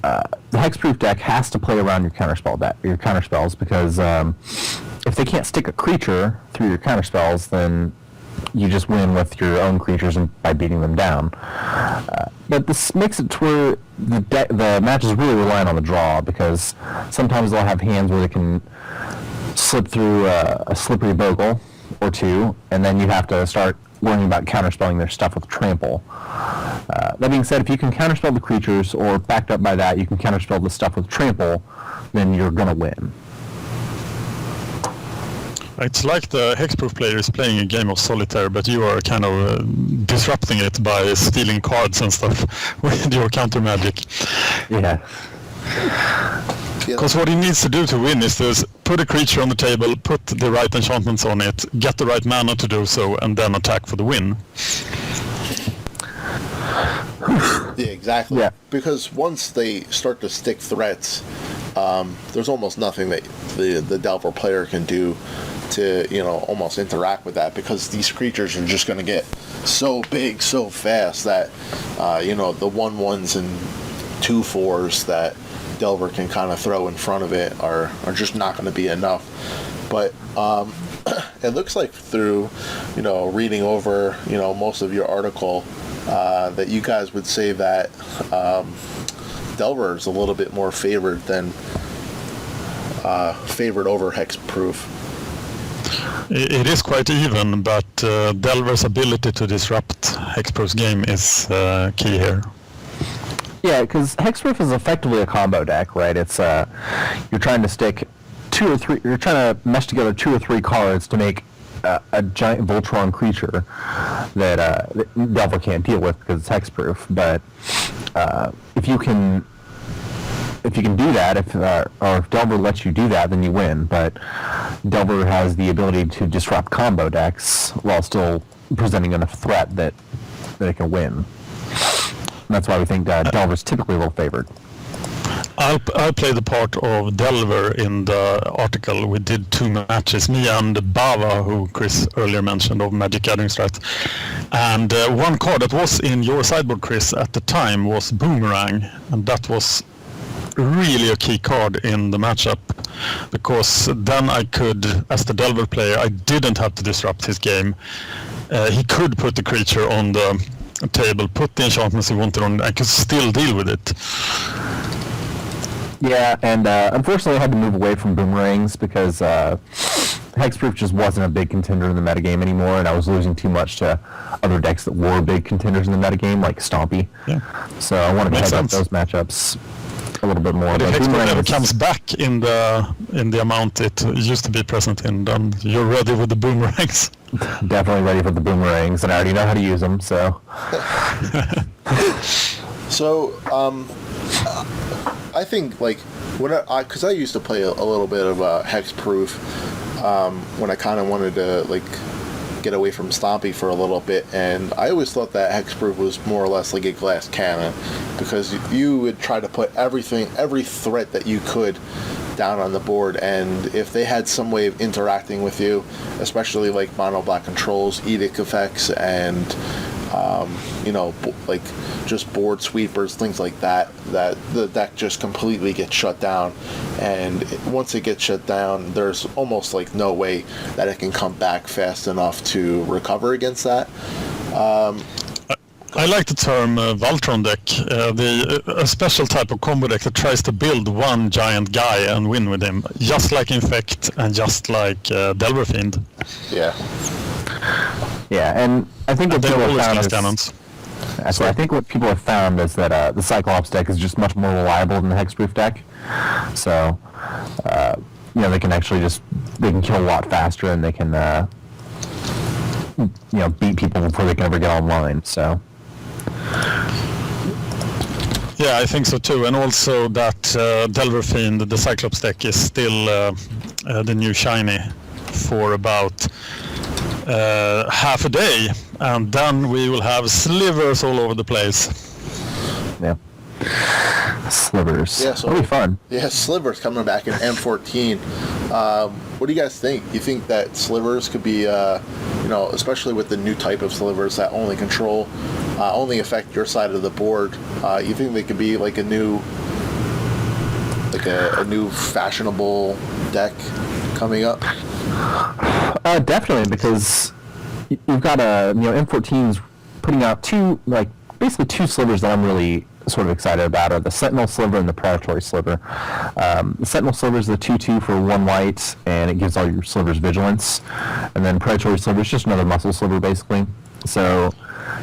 the Hexproof deck has to play around your counterspells, because if they can't stick a creature through your counterspells, then you just win with your own creatures and by beating them down. But this makes it to where the matches really relying on the draw, because sometimes they'll have hands where they can slip through a slippery bogle or two, and then you have to start worrying about counterspelling their stuff with trample. That being said, if you can counterspell the creatures, or backed up by that, you can counterspell the stuff with trample, then you're going to win. It's like the Hexproof player is playing a game of solitaire, but you are kind of disrupting it by stealing cards and stuff with your counter magic. Yeah. Because what he needs to do to win is to put a creature on the table, put the right enchantments on it, get the right mana to do so, and then attack for the win. Yeah, exactly. Yeah. Because once they start to stick threats, there's almost nothing that the Delver player can do to almost interact with that, because these creatures are just going to get so big so fast that the 1/1s and 2/4s that Delver can kind of throw in front of it are just not going to be enough. But it looks like through reading over most of your article that you guys would say that Delver is a little bit more favored over Hexproof. It is quite even, but Delver's ability to disrupt Hexproof's game is key here. Yeah, because Hexproof is effectively a combo deck, right? It's you're trying to stick you're trying to mesh together 2 or 3 cards to make a giant Voltron creature that Delver can't deal with because it's Hexproof. But if you can do that, or if Delver lets you do that, then you win. But Delver has the ability to disrupt combo decks while still presenting enough threat that it can win. And that's why we think Delver's typically a little favored. I'll play the part of Delver in the article. We did 2 matches, me and Bava, who Chris earlier mentioned, of MagicGatheringStrat. And one card that was in your sideboard, Chris, at the time was Boomerang, and that was really a key card in the matchup, because then I could, as the Delver player, I didn't have to disrupt his game. He could put the creature on the table, put the enchantments he wanted on, I could still deal with it. Yeah, and unfortunately I had to move away from boomerangs because Hexproof just wasn't a big contender in the metagame anymore, and I was losing too much to other decks that were big contenders in the metagame, like Stompy. Yeah. So I wanted to Makes head up sense. those matchups. a little bit more. But if Hexproof ever boomerangs comes back in the amount it used to be present in, then you're ready with the boomerangs. Definitely ready for the boomerangs, and I already know how to use them. So. So, I think like because I used to play a little bit of Hexproof when I kind of wanted to like get away from Stompy for a little bit, and I always thought that Hexproof was more or less like a glass cannon, because you would try to put every threat that you could down on the board, and if they had some way of interacting with you, especially like mono black controls, edict effects, and like just board sweepers, things like that, that the deck just completely gets shut down. And once it gets shut down, there's almost like no way that it can come back fast enough to recover against that. I like the term Voltron deck, a special type of combo deck that tries to build one giant guy and win with him, just like Infect and just like Delver Fiend. Yeah. Yeah, and I think what people have found is... cannons. So I think what people have found is that the Cyclops deck is just much more reliable than the Hexproof deck. So, they can actually they can kill a lot faster, and they can, beat people before they can ever get online, so... Yeah, I think so too, and also that Delver Fiend, the Cyclops deck, is still the new shiny for about half a day, and then we will have slivers all over the place. Yeah. Slivers. Yeah, so that'll be fun. Yeah, slivers coming back in M14. What do you guys think? You think that slivers could be, especially with the new type of slivers that only affect your side of the board? You think they could be like a new fashionable deck coming up? Definitely, because you've got M14's putting out basically two slivers that I'm really sort of excited about are the Sentinel Sliver and the Predatory Sliver. The Sentinel Sliver is the 2/2 for 1 white, and it gives all your slivers vigilance. And then Predatory Sliver is just another muscle sliver, basically. So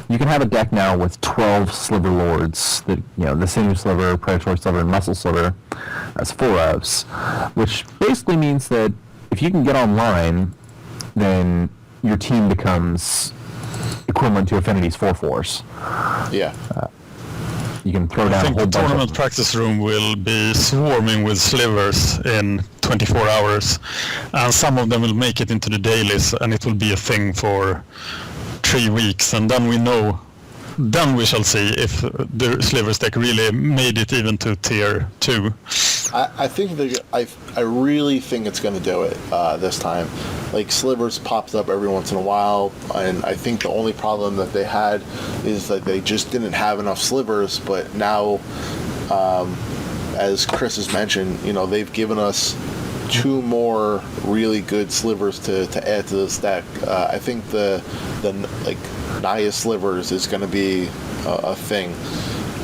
you can have a deck now with 12 Sliver Lords, the Sinew Sliver, Predatory Sliver, and Muscle Sliver as 4 ofs, which basically means that if you can get online, then your team becomes equivalent to Affinity's 4/4s. Yeah. You can throw down a whole bunch of them. I think the tournament practice room will be swarming with slivers in 24 hours, and some of them will make it into the dailies, and it will be a thing for 3 weeks, and then we shall see if the slivers deck really made it even to tier 2. I really think it's going to do it this time. Like, slivers pops up every once in a while, and I think the only problem that they had is that they just didn't have enough slivers. But now, as Chris has mentioned, they've given us 2 more really good slivers to add to this deck. I think the Naya slivers is going to be a thing.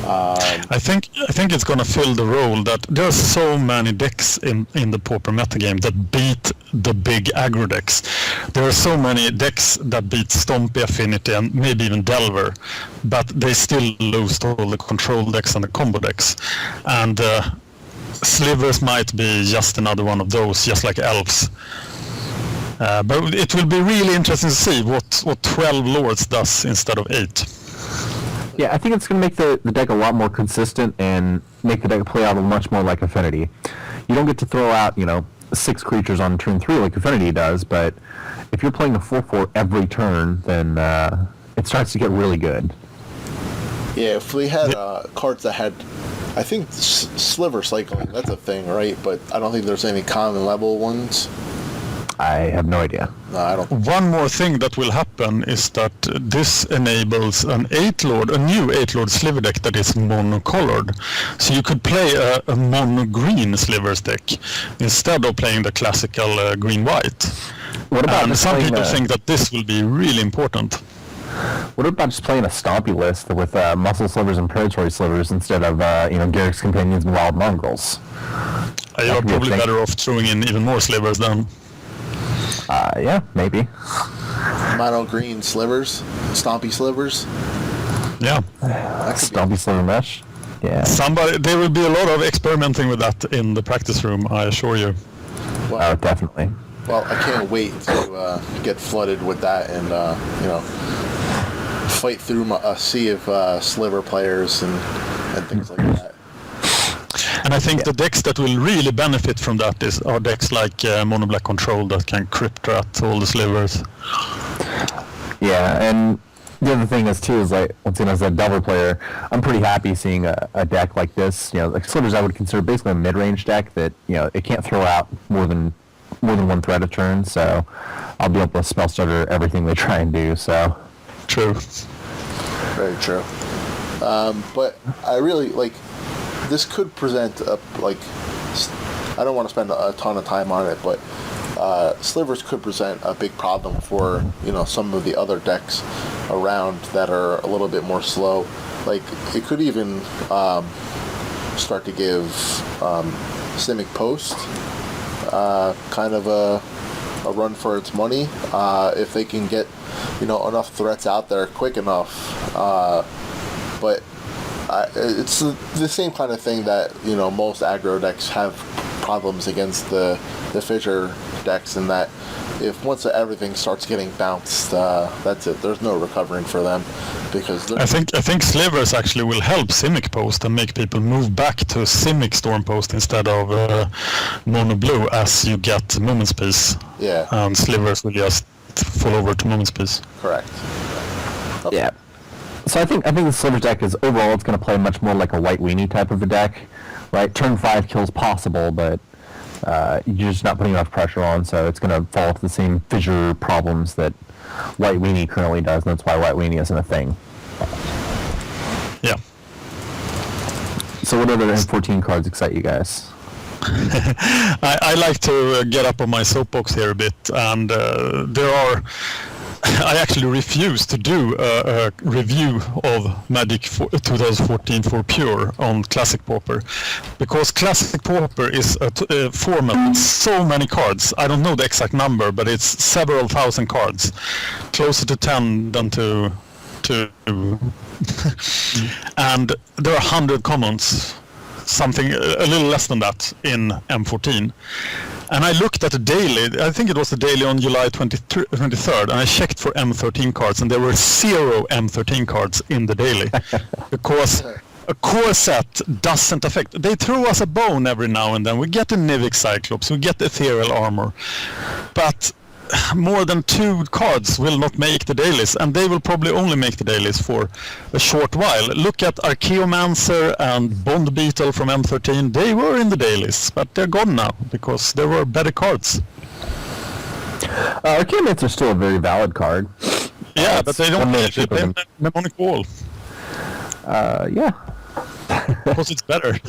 I think it's going to fill the role that there's so many decks in the Pauper metagame that beat the big aggro decks. There are so many decks that beat Stompy, Affinity, and maybe even Delver, but they still lose to all the control decks and the combo decks. And slivers might be just another one of those, just like elves. But it will be really interesting to see what 12 Lords does instead of 8. Yeah, I think it's going to make the deck a lot more consistent and make the deck play out much more like Affinity. You don't get to throw out, 6 creatures on turn 3 like Affinity does, but if you're playing a 4/4 every turn, then it starts to get really good. Yeah, if we had cards that had, I think sliver cycling, that's a thing, right? But I don't think there's any common level ones. I have no idea. No, I don't. One more thing that will happen is that this enables a new 8-Lord sliver deck that is mono-colored. So you could play a mono-green slivers deck instead of playing the classical green-white. What about some people think that this will be really important. What about just playing a Stompy list with muscle slivers and predatory slivers instead of Garrick's Companions and Wild Mongrels? You're probably better off throwing in even more slivers then. Yeah, maybe. Mono green slivers, Stompy slivers. Yeah. Stompy sliver mesh. Yeah. There will be a lot of experimenting with that in the practice room, I assure you. Well, Oh, definitely. well, I can't wait to get flooded with that and fight through a sea of sliver players and things like that. And I think the decks that will really benefit from that are decks like Mono Black Control that can crypt rat all the slivers. Yeah, and the other thing is too is like once again as a Delver player, I'm pretty happy seeing a deck like this. Like Slivers, I would consider basically a mid-range deck that it can't throw out more than one threat a turn. So I'll be able to spell stutter everything they try and do. So true, very true. But I really like this could present I don't want to spend a ton of time on it, but Slivers could present a big problem for some of the other decks around that are a little bit more slow. Like it could even start to give Simic Post kind of a run for its money if they can get enough threats out there quick enough. But it's the same kind of thing that most aggro decks have problems against the fissure decks, in that if once everything starts getting bounced, that's it. There's no recovering for them because I think Slivers actually will help Simic Post and make people move back to Simic Storm Post instead of Mono Blue, as you get Moment's Peace. Yeah. And Slivers will just fall over to Moment's Peace. Correct. Okay. yeah. So I think the Slivers deck is overall it's going to play much more like a White Weenie type of a deck, right? Turn 5 kills possible, but you're just not putting enough pressure on, so it's going to fall into the same fissure problems that White Weenie currently does, and that's why White Weenie isn't a thing. Yeah. So what other M14 cards excite you guys? I like to get up on my soapbox here a bit, and there are... I actually refuse to do a review of Magic 2014 for Pure on Classic Pauper, because Classic Pauper is a format with so many cards. I don't know the exact number, but it's several thousand cards, closer to 10 than to and there are 100 commons, something a little less than that in M14. And I looked at the daily, I think it was the daily on July 23rd, and I checked for M13 cards, and there were 0 M13 cards in the daily. Because a core set doesn't affect... They throw us a bone every now and then. We get a Nivik Cyclops, we get Ethereal Armor. But more than 2 cards will not make the dailies, and they will probably only make the dailies for a short while. Look at Archaeomancer and Bond Beetle from M13. They were in the dailies, but they're gone now because there were better cards. Archaeomancer is still a very valid card. Yeah, but they don't play Mnemonic Wall. Yeah. Because it's better.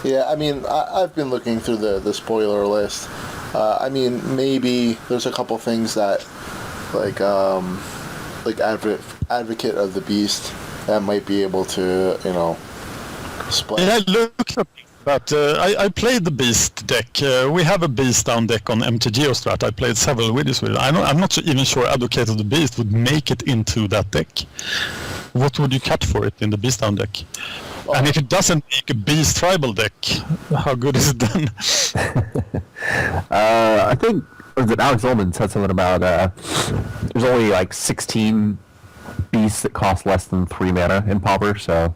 Yeah, I mean, I've been looking through the spoiler list. I mean, maybe there's a couple things that, like Advocate of the Beast, that might be able to, split. Yeah, I looked up, but I played the Beast deck. We have a Beast down deck on MTGeostrat. I played several videos with it. I'm not even sure Advocate of the Beast would make it into that deck. What would you cut for it in the Beast down deck? And if it doesn't make a Beast tribal deck, how good is it then? I think that Alex Ullman said something about there's only like 16 beasts that cost less than 3 mana in Pauper, so...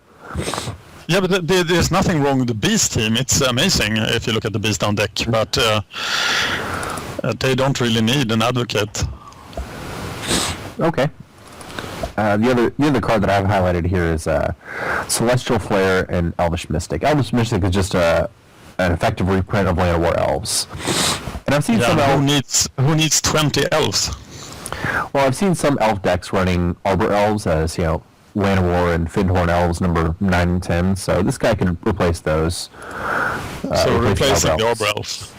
Yeah, but there's nothing wrong with the Beast team. It's amazing if you look at the Beast down deck, but they don't really need an Advocate. Okay. The other card that I have highlighted here is Celestial Flare and Elvish Mystic. Elvish Mystic is just an effective reprint of Land of War Elves. And I've seen some who needs 20 elves? Well, I've seen some elf decks running Arbor Elves as, Land of War and Findhorn Elves number 9 and 10, so this guy can replace those. So replacing the Arbor Elves.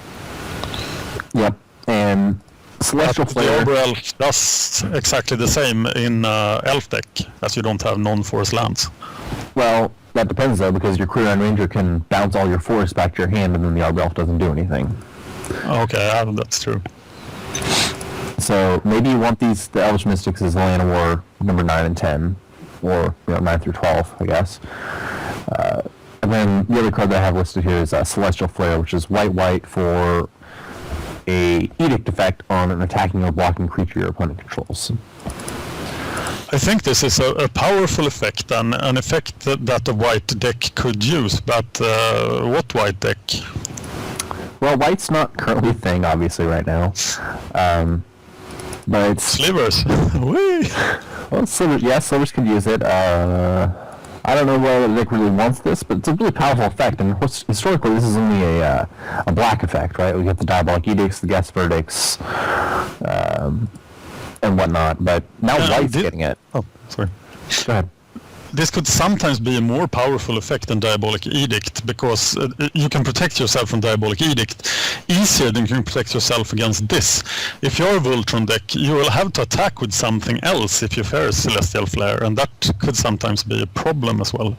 Yep, and Celestial Flare... The Arbor Elf does exactly the same in Elf deck, as you don't have non-forest lands. Well, that depends though, because your Crewline Ranger can bounce all your forests back to your hand, and then the Arbor Elf doesn't do anything. Okay, that's true. So maybe you want the Elvish Mystics as Land of War number 9 and 10, or 9 through 12, I guess. And then the other card that I have listed here is Celestial Flare, which is white for a edict effect on an attacking or blocking creature your opponent controls. I think this is a powerful effect and an effect that a white deck could use, but what white deck? Well, white's not currently a thing, obviously, right now. But it's... Slivers. Whee! Well, Slivers can use it. I don't know whether the deck really wants this, but it's a really powerful effect. And historically, this is only a black effect, right? We get the Diabolic Edicts, the Guest Verdicts, and whatnot. But now white's getting it. Oh, sorry. Go ahead. This could sometimes be a more powerful effect than Diabolic Edict, because you can protect yourself from Diabolic Edict easier than you can protect yourself against this. If you're a Voltron deck, you will have to attack with something else if you fare Celestial Flare, and that could sometimes be a problem as well.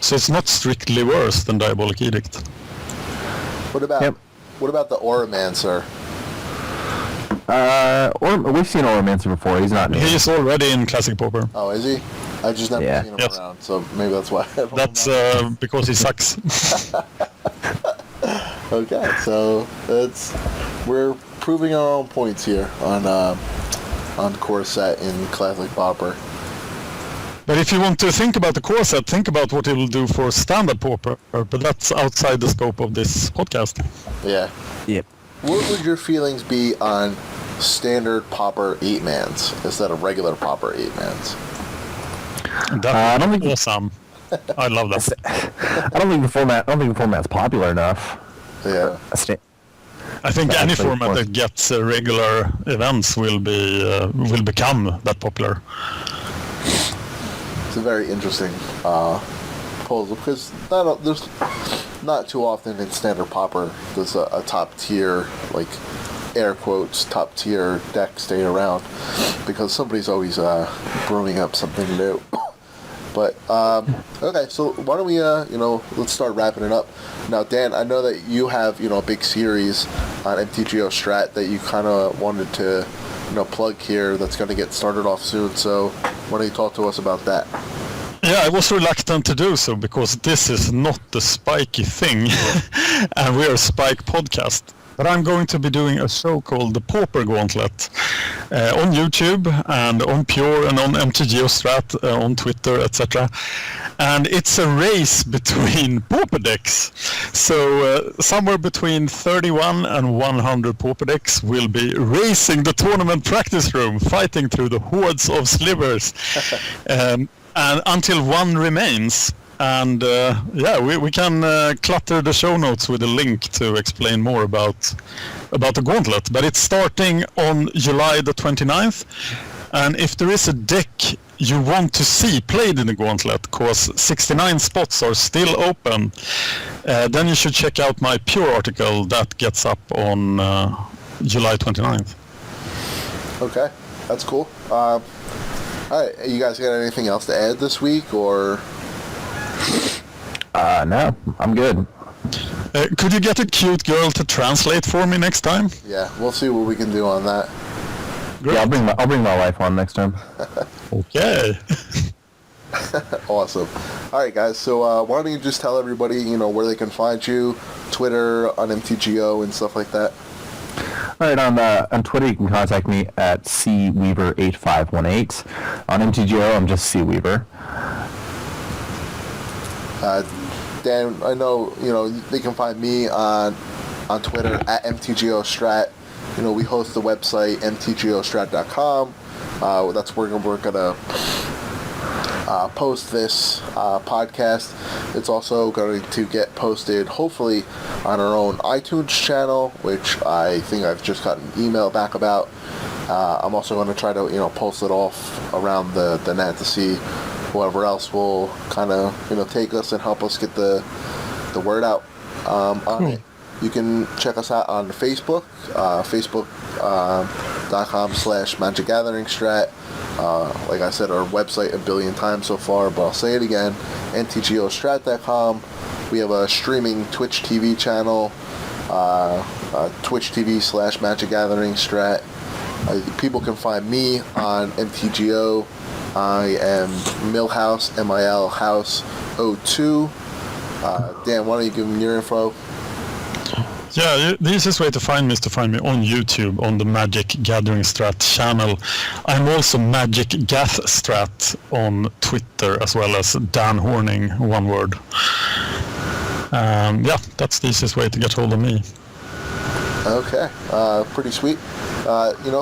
So it's not strictly worse than Diabolic Edict. What about the Auramancer? We've seen Auramancer before. He's not new. He is already in Classic Pauper. Oh, is he? I've just never seen him around, so maybe that's why. That's because he sucks. Okay, so we're proving our own points here on core set in Classic Pauper. But if you want to think about the core set, think about what it will do for standard Pauper, but that's outside the scope of this podcast. Yeah. Yep. What would your feelings be on standard Pauper 8-mans instead of regular Pauper 8-mans? That would be awesome. I love that. I don't think the format's popular enough. Yeah. I think any format that gets regular events will become that popular. It's a very interesting proposal, because there's not too often in standard Pauper does a top tier, like air quotes, top tier deck stay around, because somebody's always brewing up something new. But okay, so why don't we let's start wrapping it up. Now, Dan, I know that you have a big series on MTGOstrat that you kind of wanted to plug here that's going to get started off soon. So why don't you talk to us about that? Yeah, I was reluctant to do so because this is not the spiky thing, and we're a Spike podcast. But I'm going to be doing a show called the Pauper Gauntlet on YouTube and on Pure and on MTGOstrat, on Twitter, etc. And it's a race between Pauper decks. So somewhere between 31 and 100 Pauper decks will be racing the tournament practice room, fighting through the hordes of Slivers, and until one remains. And we can clutter the show notes with a link to explain more about the Gauntlet. But it's starting on July the 29th. And if there is a deck you want to see played in the Gauntlet, because 69 spots are still open, then you should check out my Pure article that gets up on July 29th. Okay, that's cool. All right, you guys got anything else to add this week, or... No, I'm good. Could you get a cute girl to translate for me next time? Yeah, we'll see what we can do on that. Great. Yeah, I'll bring my wife on next time. Okay. Awesome. All right, guys. So why don't you just tell everybody, where they can find you, Twitter, on MTGO, and stuff like that. All right, on Twitter you can contact me at cweaver8518. On MTGO I'm just cweaver. Dan, I know, they can find me on Twitter at MTGOstrat. We host the website mtgostrat.com. That's where we're going to post this podcast. It's also going to get posted, hopefully, on our own iTunes channel, which I think I've just gotten an email back about. I'm also going to try to, post it off around the net to see whoever else will kind of, take us and help us get the word out on it. You can check us out on Facebook, facebook.com/MagicGatheringStrat. Like I said, our website a billion times so far, but I'll say it again, ntgostrat.com. We have a streaming TwitchTV channel, TwitchTV/MagicGatheringStrat. People can find me on MTGO I am Millhouse, MIL House 02. Dan, why don't you give them your info? Yeah, the easiest way to find me is to find me on YouTube on the MagicGatheringStrat channel. I'm also MagicGatheringStrat on Twitter, as well as Dan Horning, one word. Yeah, that's the easiest way to get hold of me. Okay, pretty sweet.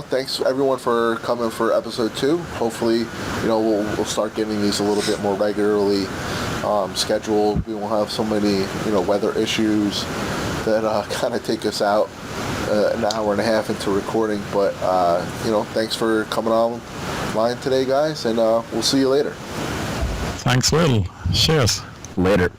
Thanks everyone for coming for episode 2. Hopefully, we'll start getting these a little bit more regularly scheduled. We won't have so many, weather issues that kind of take us out an hour and a half into recording. But, thanks for coming online today, guys, and we'll see you later. Thanks, Will. Cheers. Later.